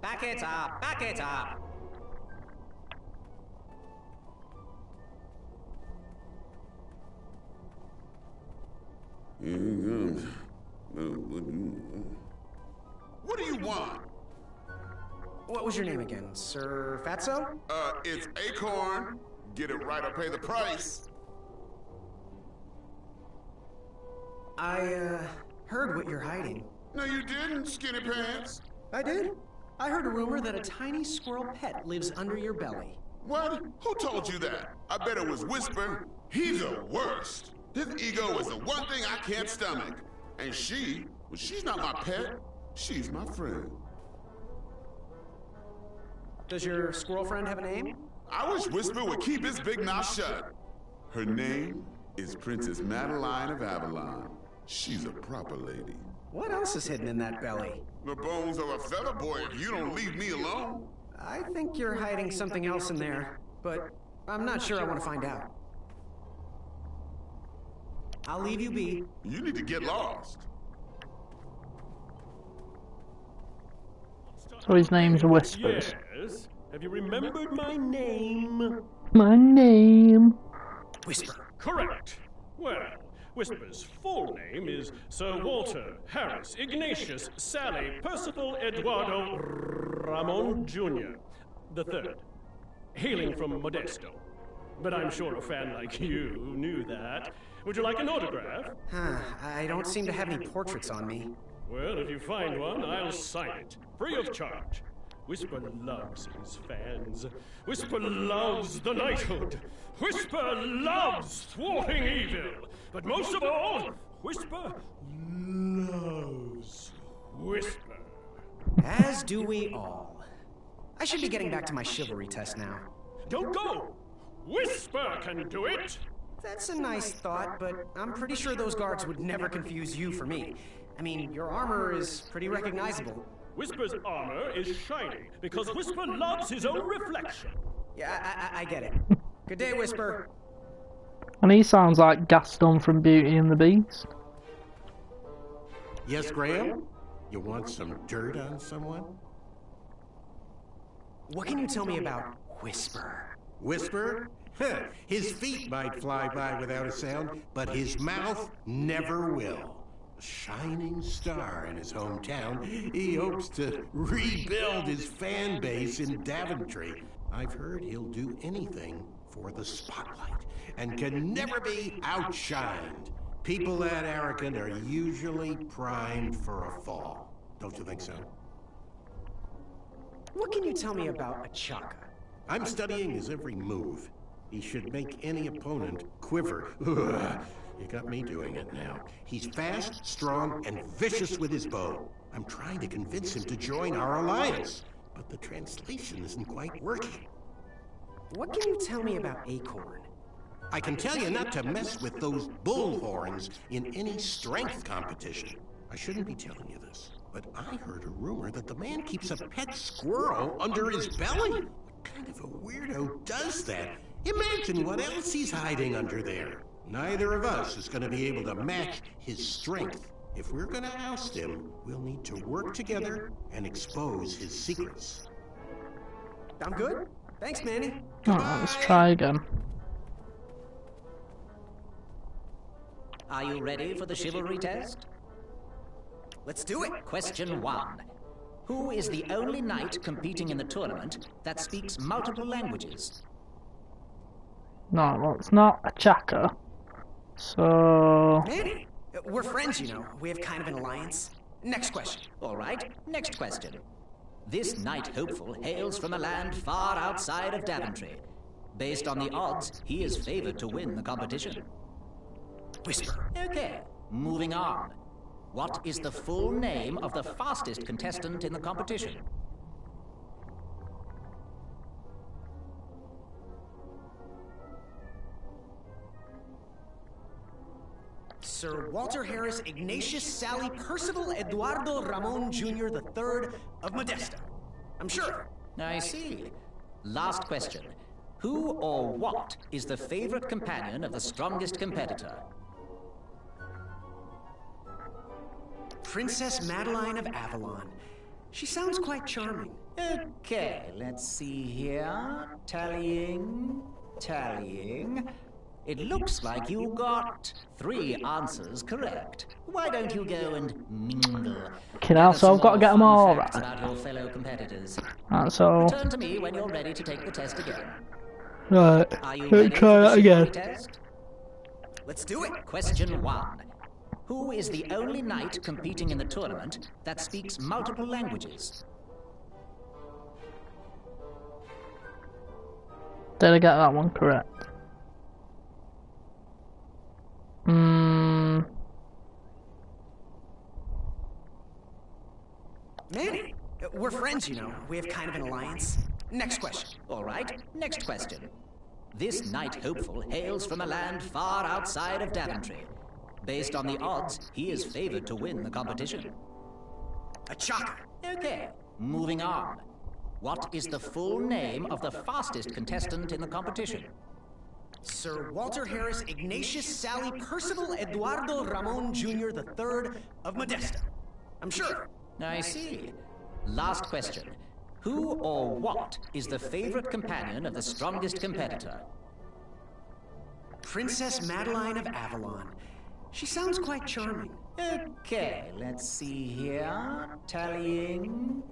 Back it up! Back it up! What do you want? What was your name again? Sir Fatso? It's Acorn. Get it right or pay the price. I, heard what you're hiding. No, you didn't, Skinny Pants. I did. I heard a rumor that a tiny squirrel pet lives under your belly. What? Who told you that? I bet it was Whisper. He's the worst. His ego is the one thing I can't stomach. And she's not my pet. She's my friend. Does your squirrel friend have a name? I wish Whisper would keep his big mouth shut. Her name is Princess Madeline of Avalon. She's a proper lady. What else is hidden in that belly? The bones of a feather boy if you don't leave me alone. I think you're hiding something else in there, but I'm not sure I want to find out. I'll leave you be. You need to get lost. So his name's Whispers. Yes. Have you remembered my name? My name? Whisper. Correct. Well, Whisper's full name is Sir Walter Harris Ignatius Sally Percival Eduardo Ramon Jr. the Third, hailing from Modesto. But I'm sure a fan like you knew that. Would you like an autograph? I don't seem to have any portraits on me. Well, if you find one, I'll sign it, free of charge. Whisper loves his fans. Whisper loves the knighthood. Whisper loves thwarting evil. But most of all, Whisper loves Whisper. As do we all. I should be getting back to my chivalry test now. Don't go! Whisper can do it! That's a nice thought, but I'm pretty sure those guards would never confuse you for me. I mean, your armor is pretty recognizable. Whisper's armor is shiny because Whisper loves his own reflection. Yeah, I get it. Good day, Whisper. And he sounds like Gaston from Beauty and the Beast. Yes, Graham? You want some dirt on someone? What can you tell me about Whisper? Whisper? His feet might fly by without a sound, but his mouth never will. A shining star in his hometown, he hopes to rebuild his fan base in Daventry. I've heard he'll do anything for the spotlight and can never be outshined. People that arrogant are usually primed for a fall. Don't you think so? What can you tell me about Achaka? I'm studying his every move. He should make any opponent quiver. Ugh. You got me doing it now. He's fast, strong, and vicious with his bow. I'm trying to convince him to join our alliance, but the translation isn't quite working. What can you tell me about Acorn? I can tell you not to mess with those bullhorns in any strength competition. I shouldn't be telling you this, but I heard a rumor that the man keeps a pet squirrel under his belly. What kind of a weirdo does that? Imagine what else he's hiding under there. Neither of us is going to be able to match his strength. If we're going to oust him, we'll need to work together and expose his secrets. I'm good. Thanks, Manny. Alright, let's try again. Are you ready for the chivalry test? Let's do it. Question 1. Who is the only knight competing in the tournament that speaks multiple languages? No, well, it's not a Chaka. So... Manny, we're friends, you know. We have kind of an alliance. Next question. All right, next question. This knight hopeful hails from a land far outside of Daventry. Based on the odds, he is favored to win the competition. Whisper. Okay, moving on. What is the full name of the fastest contestant in the competition? Sir Walter Harris Ignatius Sally Percival Eduardo Ramon Jr. III of Modesta. I'm sure. I see. Last question. Who or what is the favorite companion of the strongest competitor? Princess Madeline of Avalon. She sounds quite charming. Okay, let's see here. Tallying. It looks like you got 3 answers correct. Why don't you go and mingle? Okay, now, so I've got to get them all right. About your fellow competitors. Right, so... Return to me when you're ready to take the test again. Right, let's try that again. Test? Let's do it. Question 1. Who is the only knight competing in the tournament that speaks multiple languages? Did I get that one correct? Manny, we're friends, you know. We have kind of an alliance. Next question. All right, next question. This knight hopeful hails from a land far outside of Daventry. Based on the odds, he is favored to win the competition. A Chaka. Okay, moving on. What is the full name of the fastest contestant in the competition? Sir Walter Harris Ignatius Sally Percival Eduardo Ramon Jr. III of Modesta. I'm sure. I see. Last question. Who or what is the favorite companion of the strongest competitor? Princess Madeline of Avalon. She sounds quite charming. Okay, let's see here. Tallying.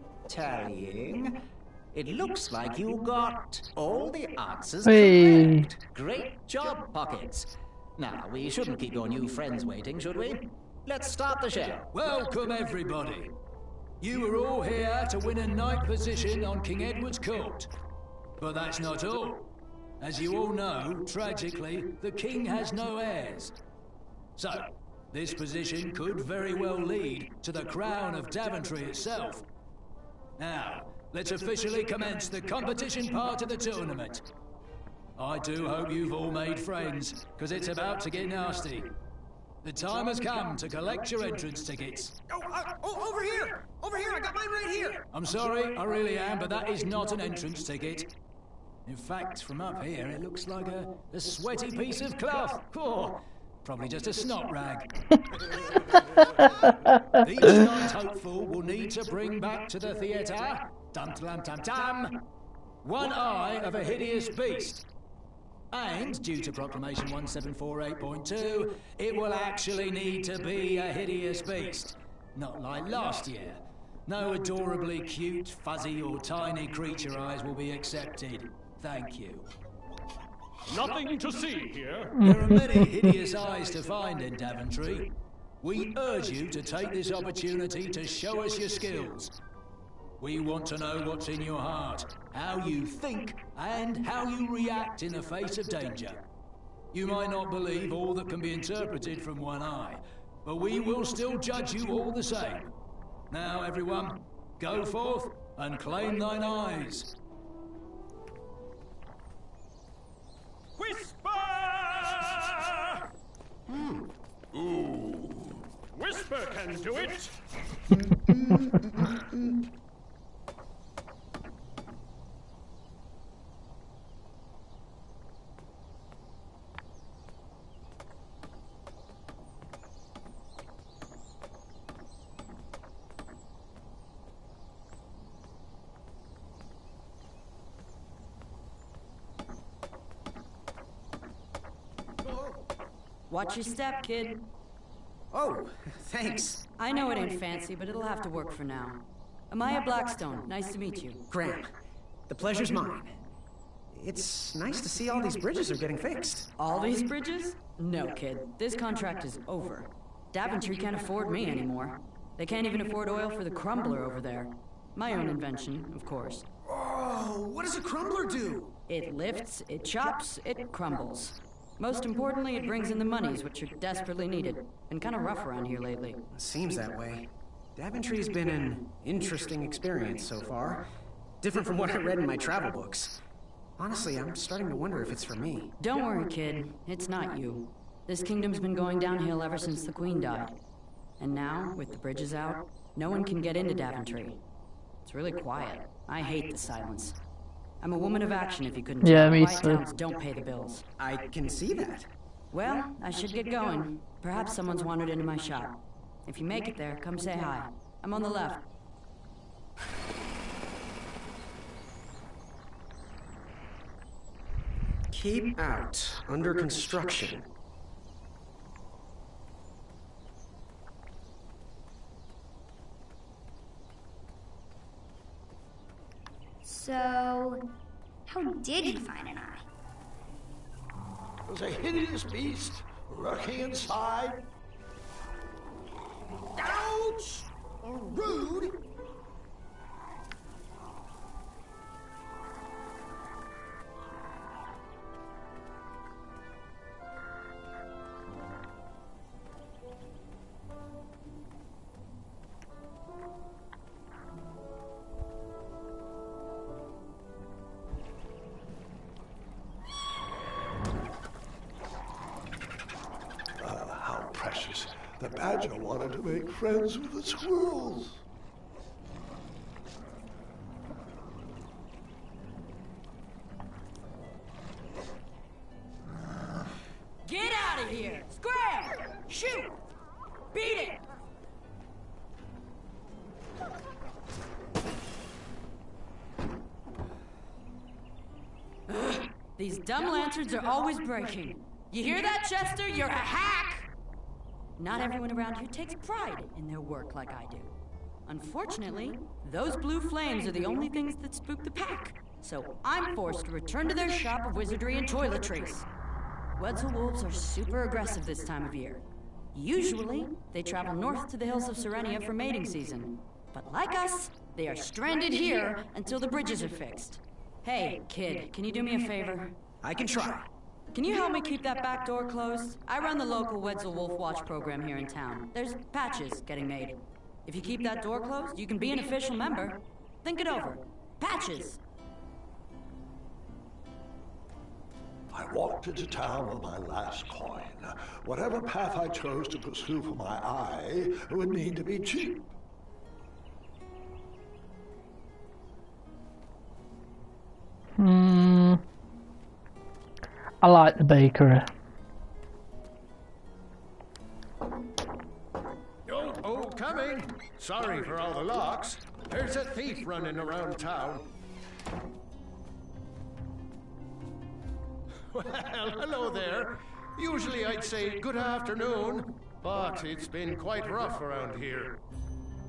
It looks like you got all the answers correct. Great job, Pockets. Now, we shouldn't keep your new friends waiting, should we? Let's start the show. Welcome, everybody. You are all here to win a knight position on King Edward's court. But that's not all. As you all know, tragically, the king has no heirs. So, this position could very well lead to the crown of Daventry itself. Now, let's officially commence the competition part of the tournament. I do hope you've all made friends, because it's about to get nasty. The time has come to collect your entrance tickets. Oh, over here! Over here, I got mine right here! I'm sorry, I really am, but that is not an entrance ticket. In fact, from up here, it looks like a sweaty piece of cloth. Oh, probably just a snot rag. Each knight hopeful will need to bring back to the theatre, dum-dum-dum-dum, one eye of a hideous beast. And, due to Proclamation 1748.2, it will actually need to be a hideous beast. Not like last year. No adorably cute, fuzzy or tiny creature eyes will be accepted. Thank you. Nothing to see here. There are many hideous eyes to find in Daventry. We urge you to take this opportunity to show us your skills. We want to know what's in your heart, how you think, and how you react in the face of danger. You might not believe all that can be interpreted from one eye, but we will still judge you all the same. Now, everyone, go forth and claim thine eyes. Whisper! Ooh. Whisper can do it. Watch your step, kid. Oh, thanks. I know it ain't fancy, but it'll have to work for now. Amaya Blackstone, nice to meet you. Graham, the pleasure's mine. It's nice to see all these bridges are getting fixed. All these bridges? No, kid. This contract is over. Daventry can't afford me anymore. They can't even afford oil for the crumbler over there. My own invention, of course. Oh, what does a crumbler do? It lifts, it chops, it crumbles. Most importantly, it brings in the monies, which are desperately needed. Been kind of rough around here lately. Seems that way. Daventry's been an interesting experience so far. Different from what I read in my travel books. Honestly, I'm starting to wonder if it's for me. Don't worry, kid. It's not you. This kingdom's been going downhill ever since the Queen died. And now, with the bridges out, no one can get into Daventry. It's really quiet. I hate the silence. I'm a woman of action, if you couldn't tell. Me Quiet too. towns don't pay the bills. I can see that. Well, I should get going. Perhaps someone's wandered into my shop. If you make it there, come say hi. I'm on the left. Keep out. Under construction. So, how did you find an eye? It was a hideous beast lurking inside. Ouch! Rude! How precious. The badger wanted to make friends with the squirrels. Get out of here! Scram! Shoot! Beat it! Ugh, these dumb lanterns are always breaking. You hear that, Chester? You're a hack! Not everyone around here takes pride in their work like I do. Unfortunately, those blue flames are the only things that spook the pack. So I'm forced to return to their shop of wizardry and toiletries. Wetzel wolves are super aggressive this time of year. Usually, they travel north to the hills of Serenia for mating season. But like us, they are stranded here until the bridges are fixed. Hey, kid, can you do me a favor? I can try. Can you help me keep that back door closed? I run the local Wetzel Wolf Watch program here in town. There's patches getting made. If you keep that door closed, you can be an official member. Think it over. Patches! I walked into town with my last coin. Whatever path I chose to pursue for my eye would need to be cheap. I like the bakery. Oh, coming! Sorry for all the locks. There's a thief running around town. Well, hello there. Usually I'd say good afternoon, but it's been quite rough around here.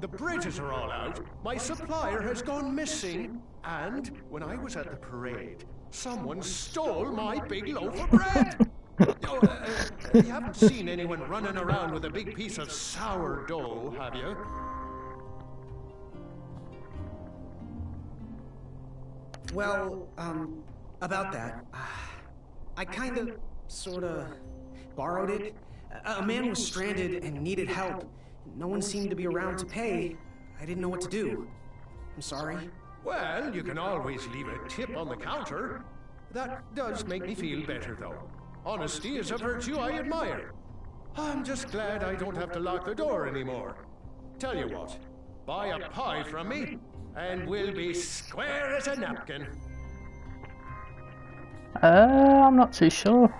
The bridges are all out, my supplier has gone missing, and when I was at the parade, someone stole my big loaf of bread! You haven't seen anyone running around with a big piece of sourdough, have you? Well, about that, I kinda, sorta, borrowed it. A man was stranded and needed help. No one seemed to be around to pay. I didn't know what to do. I'm sorry. Well, you can always leave a tip on the counter. That does make me feel better, though. Honesty is a virtue I admire. I'm just glad I don't have to lock the door anymore. Tell you what, buy a pie from me, and we'll be square as a napkin. I'm not too sure.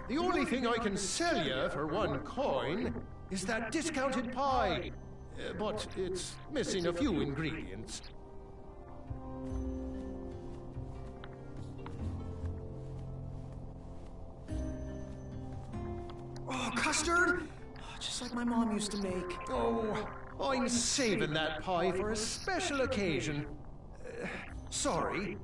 The only thing I can sell you for 1 coin is that discounted pie. But it's missing a few ingredients. custard! Oh, just like my mom used to make. Oh, I'm saving that pie for a special occasion. Sorry.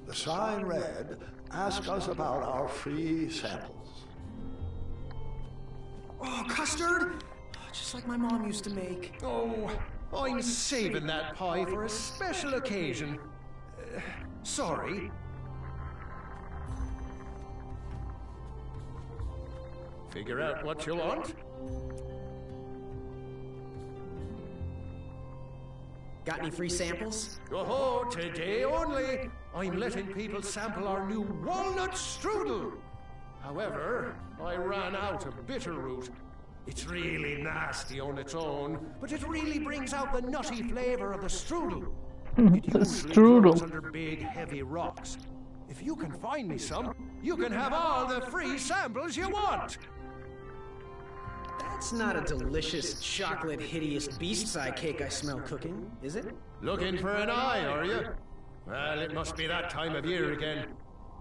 The sign read, "Ask us about our free samples." Oh, custard! Oh, just like my mom used to make. Oh, I'm saving that pie for a special occasion. Sorry. Figure out what you want. Got any free samples? Oh, today only. I'm letting people sample our new walnut strudel. However, I ran out of bitterroot. It's really nasty on its own, but it really brings out the nutty flavor of the strudel. It usually grows under big, heavy rocks. If you can find me some, you can have all the free samples you want. That's not a delicious, chocolate, hideous beast's eye cake I smell cooking, is it? Looking for an eye, are you? Well, it must be that time of year again.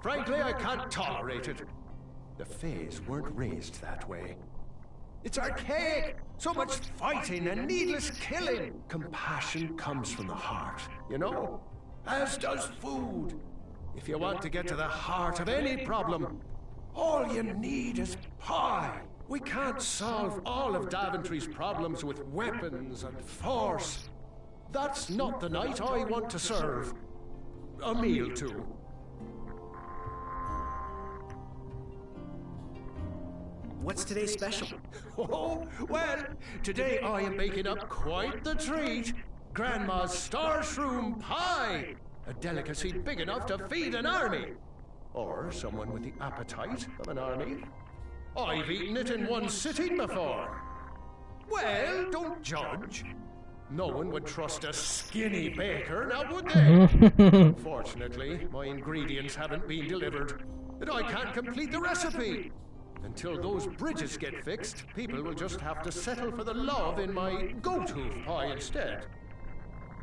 Frankly, I can't tolerate it. The Fays weren't raised that way. It's archaic! So much fighting and needless killing! Compassion comes from the heart, you know? As does food. If you want to get to the heart of any problem, all you need is pie. We can't solve all of Daventry's problems with weapons and force. That's not the night I want to serve a meal to. What's today's special? Oh, well, today I am making up quite the treat. Grandma's star shroom pie. A delicacy big enough to feed an army. Or someone with the appetite of an army. I've eaten it in one sitting before. Well, don't judge. No one would trust a skinny baker, now would they? Unfortunately, my ingredients haven't been delivered, and I can't complete the recipe. Until those bridges get fixed, people will just have to settle for the love in my goat hoof pie instead.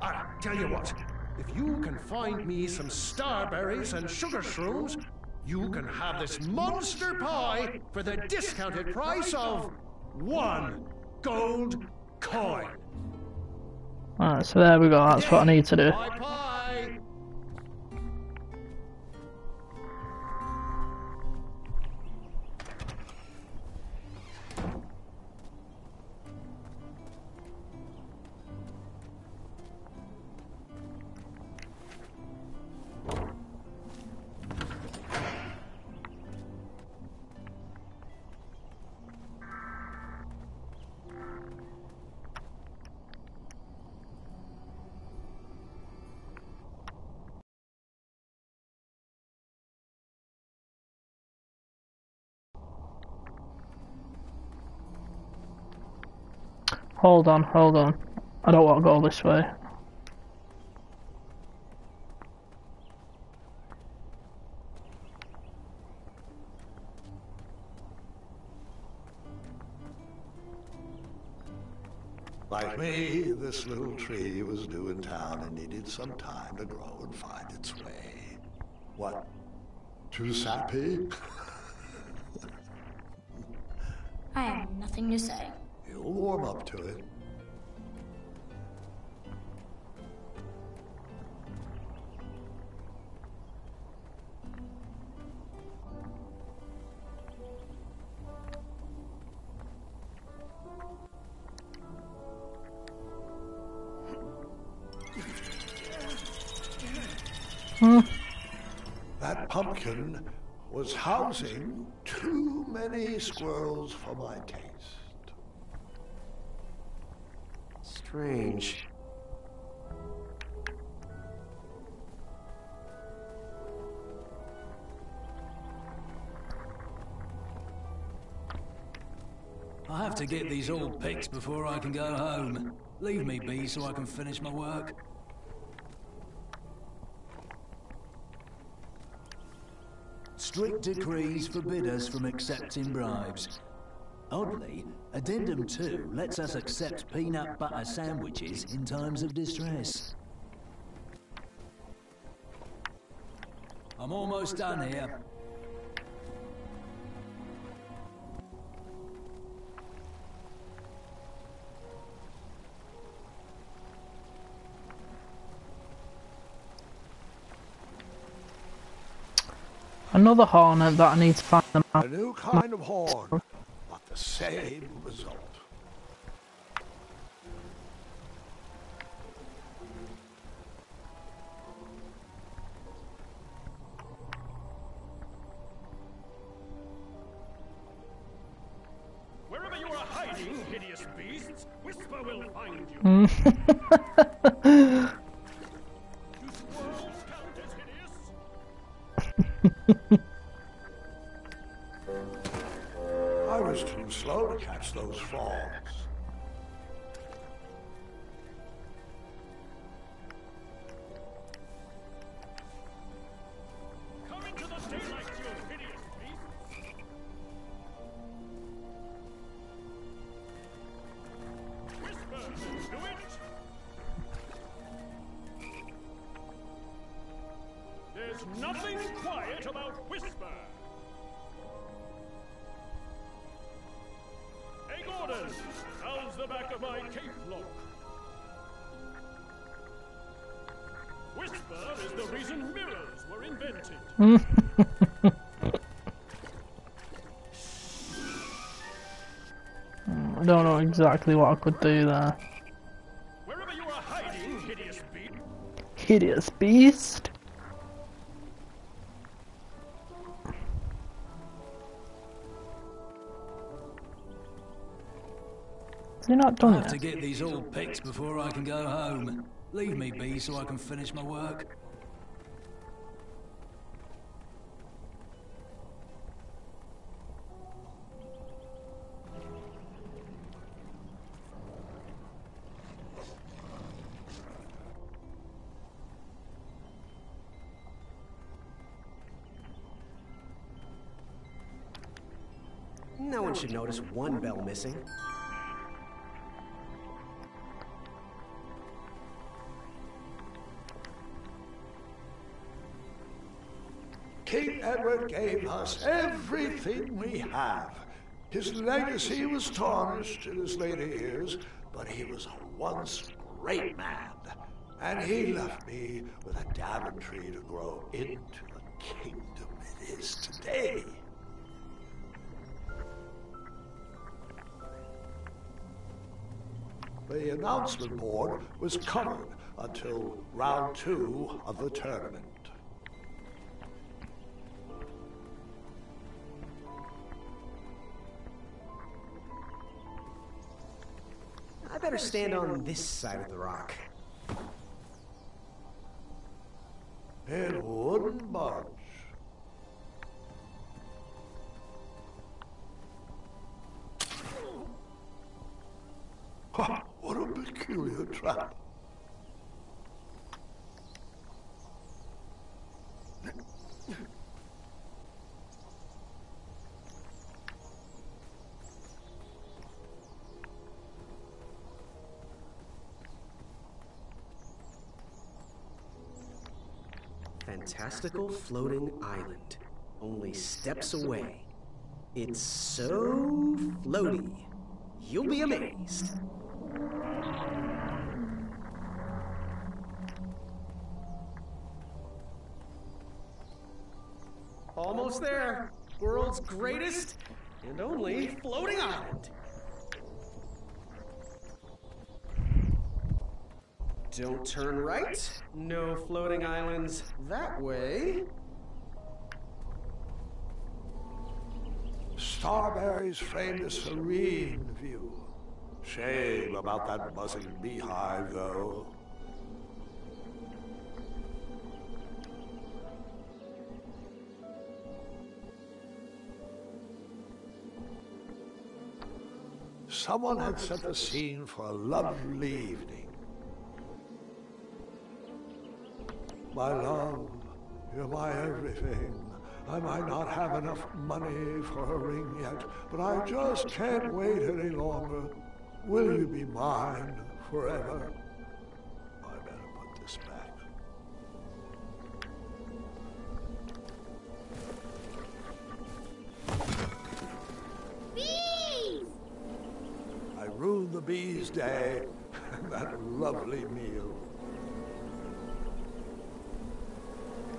Ah, tell you what, if you can find me some starberries and sugar shrooms, you can have this monster pie for the discounted price of 1 gold coin. Alright, so there we go, that's what I need to do. Pie. Hold on. I don't want to go this way. Like me, this little tree was new in town and needed some time to grow and find its way. What? Too sappy? I have nothing to say. You'll warm up to it. That pumpkin was housing too many squirrels for my taste. Strange. I have to get these all picked before I can go home. Leave me be so I can finish my work. Strict decrees forbid us from accepting bribes. Oddly, Addendum 2 lets us accept peanut butter sandwiches in times of distress. I'm almost done here. Another hornet that I need to find them out. A new kind of horn, but the same result. Wherever you are hiding, hideous beasts, Whisper will find you. Do squirrels count as hideous? I was too slow to catch those frogs. Come into the daylight, you hideous beast. Whisper, do it! There's nothing quiet about Whisper. Hey, Gordon, how's the back of my cape look? Whisper is the reason mirrors were invented. I don't know exactly what I could do there. Wherever you are hiding, hideous beast. Hideous beast. Has he not done I have to it? get these all picked before I can go home. Leave me be so I can finish my work. No one should notice one bell missing. King Edward gave us everything we have. His legacy was tarnished in his later years, but he was a once great man. And he left me with a Daventry to grow into the kingdom it is today. The announcement board was covered until round 2 of the tournament. I better stand on this side of the rock. It wouldn't budge. Ha! What a peculiar trap. Fantastical floating island. Only steps away. It's so floaty. You'll be amazed. Almost there. World's greatest and only floating island. Don't turn right. No floating islands that way. Starberries framed a serene view. Shame about that buzzing beehive, though. Someone had set the scene for a lovely evening. My love, you're my everything. I might not have enough money for a ring yet, but I just can't wait any longer. Will you be mine forever? I better put this back. Bees! I ruined the bees' day and that lovely meal.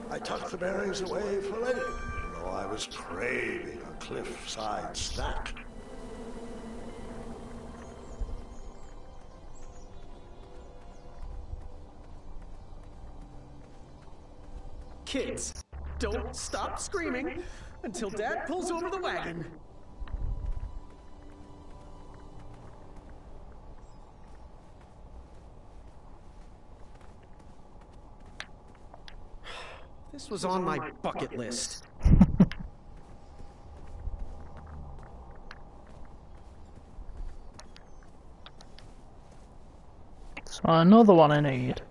I tucked the berries away for later. so I was craving a cliffside snack. Kids, don't stop screaming until Dad pulls over the wagon. This was on my bucket list. So another one I need.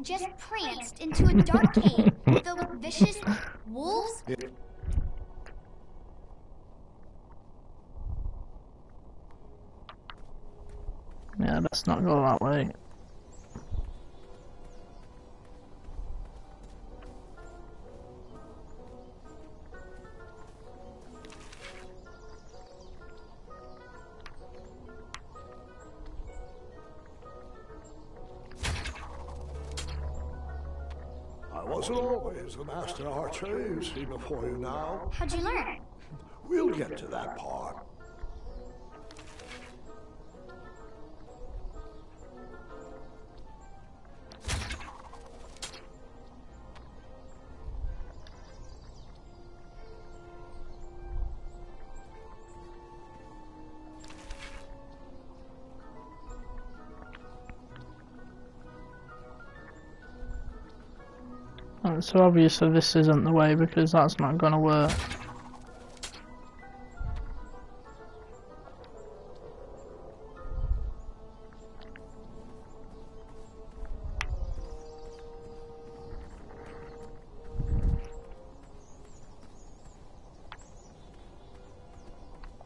Just pranced into a dark cave filled with vicious wolves. Yeah, let's not go that way. I wasn't always the master archer you see before you now. How'd you learn? We'll get to that part. So obviously this isn't the way because that's not going to work.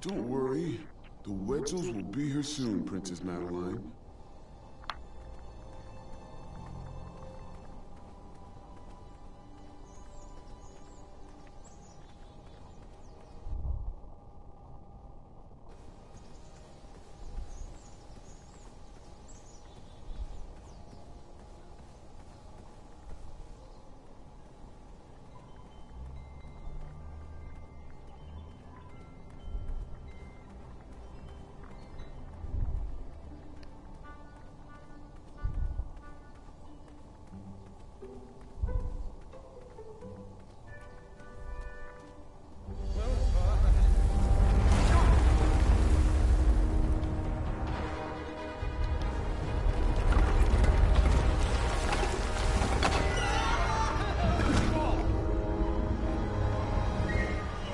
Don't worry. The Wetzels will be here soon, Princess Madeline.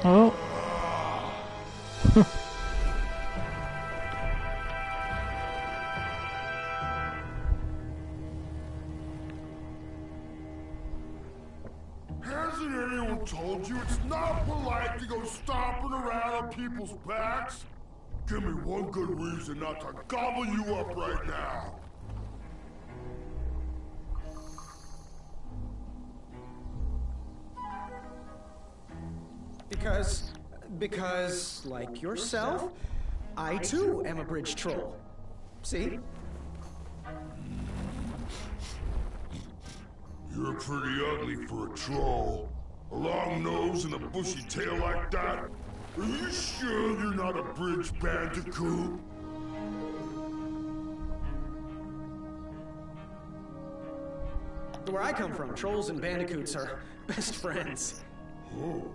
Oh. Hasn't anyone told you it's not polite to go stomping around on people's backs? Give me one good reason not to gobble you up right now. Because, like yourself, I too am a bridge troll. See? You're pretty ugly for a troll. A long nose and a bushy tail like that? Are you sure you're not a bridge bandicoot? Where I come from, trolls and bandicoots are best friends. Oh.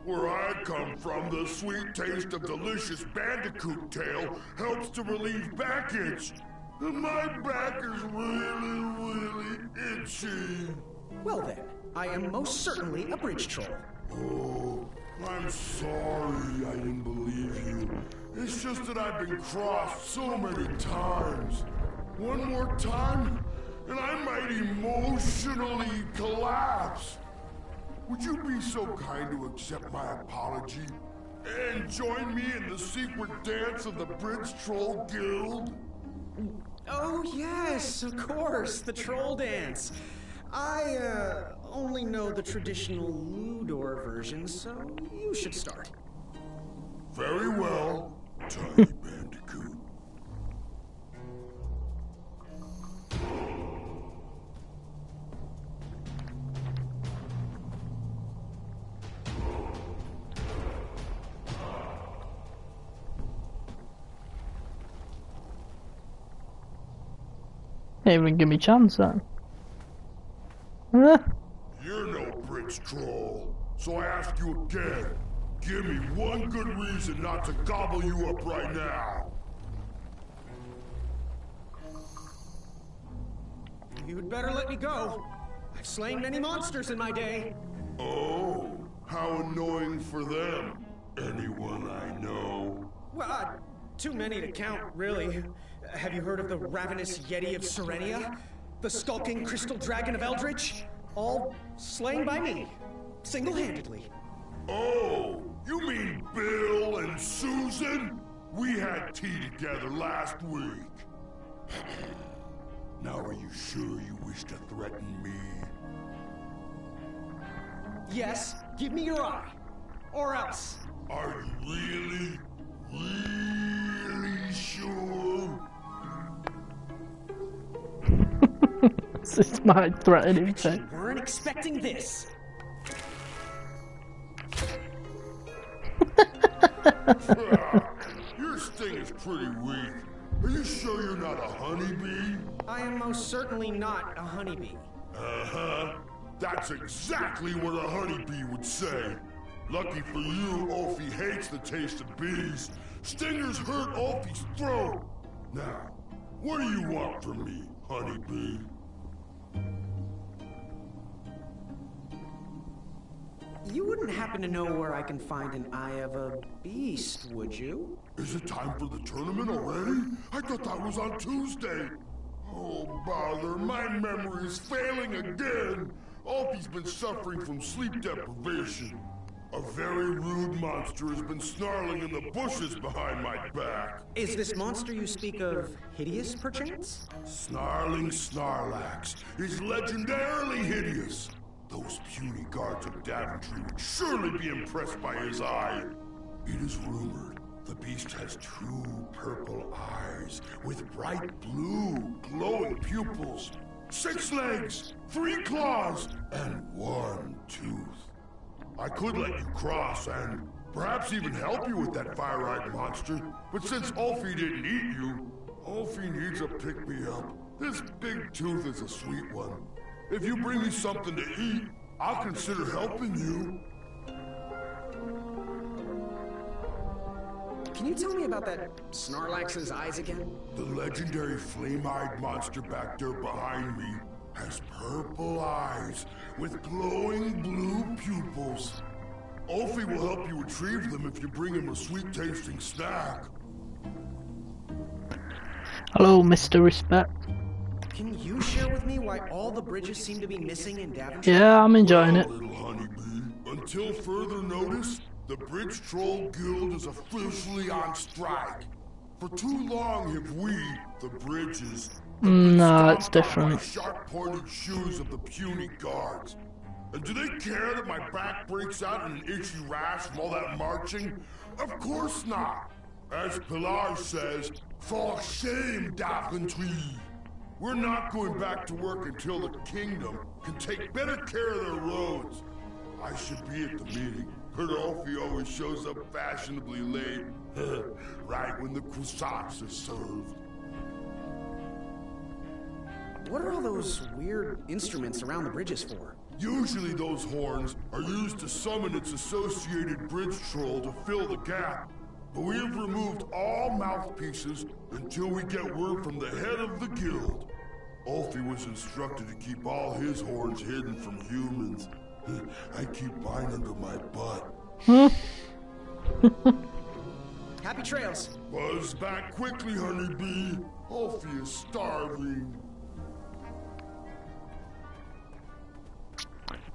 Where I come from, the sweet taste of delicious bandicoot tail helps to relieve backage. And my back is really, really itchy. Well then, I am most certainly a bridge troll. Oh, I'm sorry I didn't believe you. It's just that I've been crossed so many times. One more time, and I might emotionally collapse. Would you be so kind to accept my apology and join me in the secret dance of the Bridge Troll Guild? Oh, yes, of course, the troll dance. I, only know the traditional Ludor version, so you should start. Very well, Tiny Bandicoot. They even give me a chance then. You're no Bridge Troll, so I ask you again. Give me one good reason not to gobble you up right now. You'd better let me go. I've slain many monsters in my day. Oh, how annoying for them. Anyone I know? Well, too many to count, really. Have you heard of the Ravenous Yeti of Serenia? The Skulking Crystal Dragon of Eldritch? All slain by me, single-handedly. Oh, you mean Bill and Susan? We had tea together last week. Now are you sure you wish to threaten me? Yes, give me your eye. Or else. Are you really sure? This might threaten him too. You weren't expecting this. Your sting is pretty weak. Are you sure you're not a honeybee? I am most certainly not a honeybee. Uh-huh. That's exactly what a honeybee would say. Lucky for you, Ulfie hates the taste of bees. Stingers hurt Ulfie's throat. Now, what do you want from me, honeybee? You wouldn't happen to know where I can find an Eye of a Beast, would you? Is it time for the tournament already? I thought that was on Tuesday. Oh, bother, my memory is failing again. Ulfie's been suffering from sleep deprivation. A very rude monster has been snarling in the bushes behind my back. Is this monster you speak of hideous, perchance? Snarling Snarlax is legendarily hideous. Those puny guards of Daventry would surely be impressed by his eye. It is rumored the beast has 2 purple eyes with bright blue, glowing pupils, 6 legs, 3 claws, and 1 tooth. I could let you cross and perhaps even help you with that fire-eyed monster, but since Ulfie didn't eat you, Ulfie needs a pick-me-up. This big tooth is a sweet one. If you bring me something to eat, I'll consider helping you. Can you tell me about that Snarlax's eyes again? The legendary flame-eyed monster back there behind me has purple eyes with glowing blue pupils. Ulfie will help you retrieve them if you bring him a sweet-tasting snack. Hello, Mr. Respect. Can you share with me why all the bridges seem to be missing in Daventry? Yeah, I'm enjoying it. Little honeybee. Until further notice, the Bridge Troll Guild is officially on strike. For too long have we, the Bridges, No, it's different. sharp-pointed shoes of the puny guards. And do they care that my back breaks out in an itchy rash from all that marching? Of course not. As Pilar says, for shame, Daventry. We're not going back to work until the kingdom can take better care of their roads. I should be at the meeting, but Ulfie always shows up fashionably late, right when the croissants are served. What are all those weird instruments around the bridges for? Usually those horns are used to summon its associated bridge troll to fill the gap. But we have removed all mouthpieces until we get word from the head of the guild. Ulfie was instructed to keep all his horns hidden from humans. I keep mine under my butt. Happy trails. Buzz back quickly, honeybee. Ulfie is starving.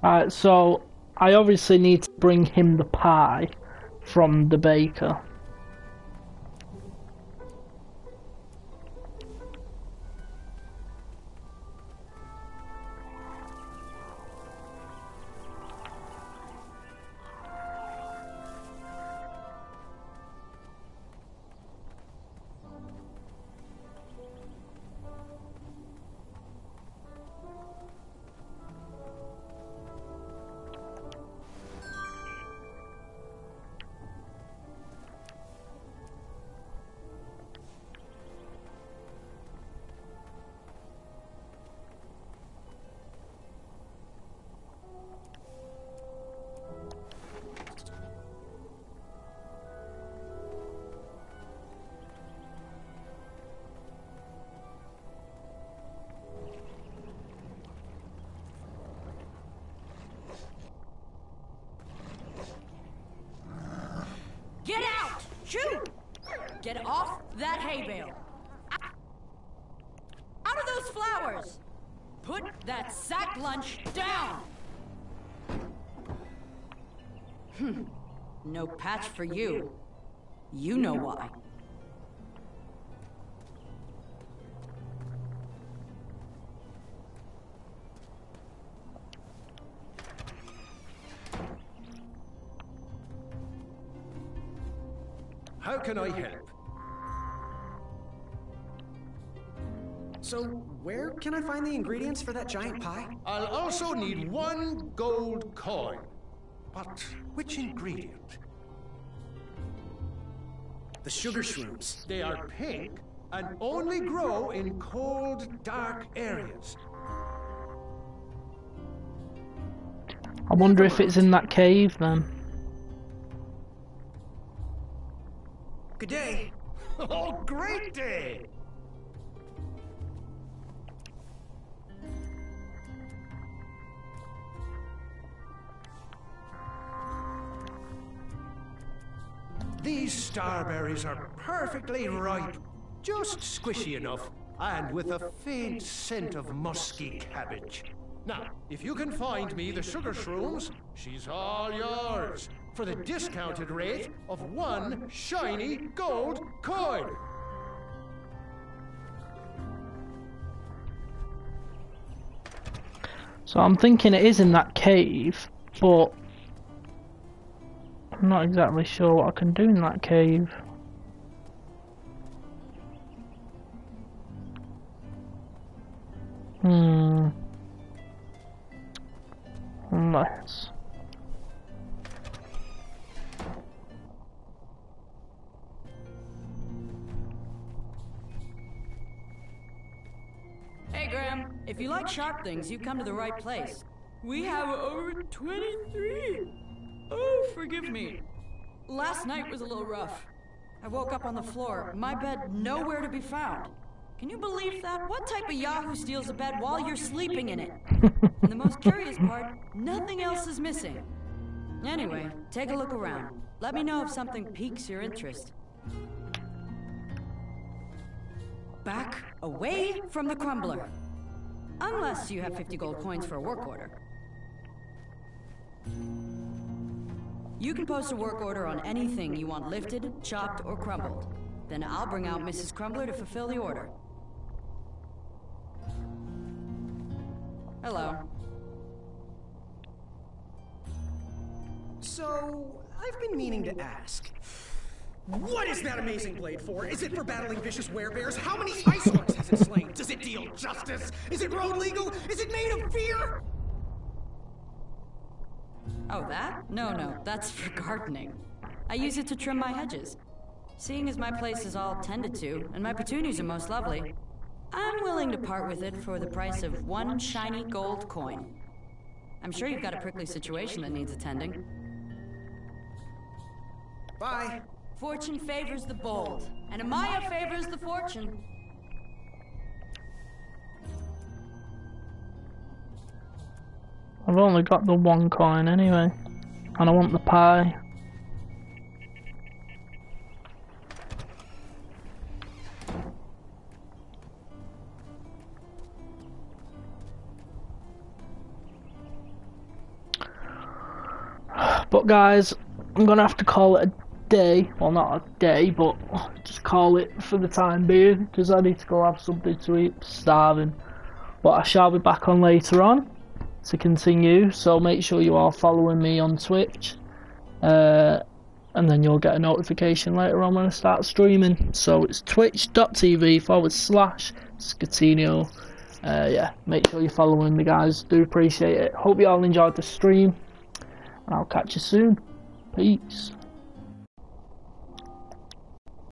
Alright, so I obviously need to bring him the pie from the baker. Get out! Shoot! Get off that hay bale. Out of those flowers! Put that sack lunch down! No patch for you. You know why. How can I help? So, where can I find the ingredients for that giant pie? I'll also need 1 gold coin. But which ingredient? The sugar shrooms. They are pink and only grow in cold, dark areas. I wonder if it's in that cave then. Good day. Oh, great day! These starberries are perfectly ripe, just squishy enough, and with a faint scent of musky cabbage. Now, if you can find me the sugar shrooms, she's all yours, for the discounted rate of 1 shiny gold coin. So I'm thinking it is in that cave, but I'm not exactly sure what I can do in that cave. Unless... Hey, Graham, if you like sharp things, you've come to the right place. We have over 23. Oh, forgive me. Last night was a little rough. I woke up on the floor, my bed nowhere to be found. Can you believe that? What type of yahoo steals a bed while you're sleeping in it? And the most curious part, nothing else is missing. Anyway, take a look around. Let me know if something piques your interest. Back away from the crumbler. Unless you have 50 gold coins for a work order. You can post a work order on anything you want lifted, chopped, or crumbled. Then I'll bring out Mrs. Crumbler to fulfill the order. Hello. So, I've been meaning to ask. What is that amazing blade for? Is it for battling vicious werebears? How many ice orcs has it slain? Does it deal justice? Is it road legal? Is it made of fear? Oh, that? No, that's for gardening. I use it to trim my hedges. Seeing as my place is all tended to, and my petunias are most lovely, I'm willing to part with it for the price of 1 shiny gold coin. I'm sure you've got a prickly situation that needs attending. Bye. Fortune favors the bold, and Amaya favors the fortune. I've only got the 1 coin anyway, and I want the pie. But guys, I'm gonna have to call it a day. Well, not a day, but just call it for the time being, because I need to go have something to eat. I'm starving. But I shall be back on later on to continue, so make sure you are following me on Twitch, and then you'll get a notification later on when I start streaming. So it's twitch.tv/Scatinio. Yeah, make sure you're following me, guys. Do appreciate it. Hope you all enjoyed the stream, and I'll catch you soon. Peace.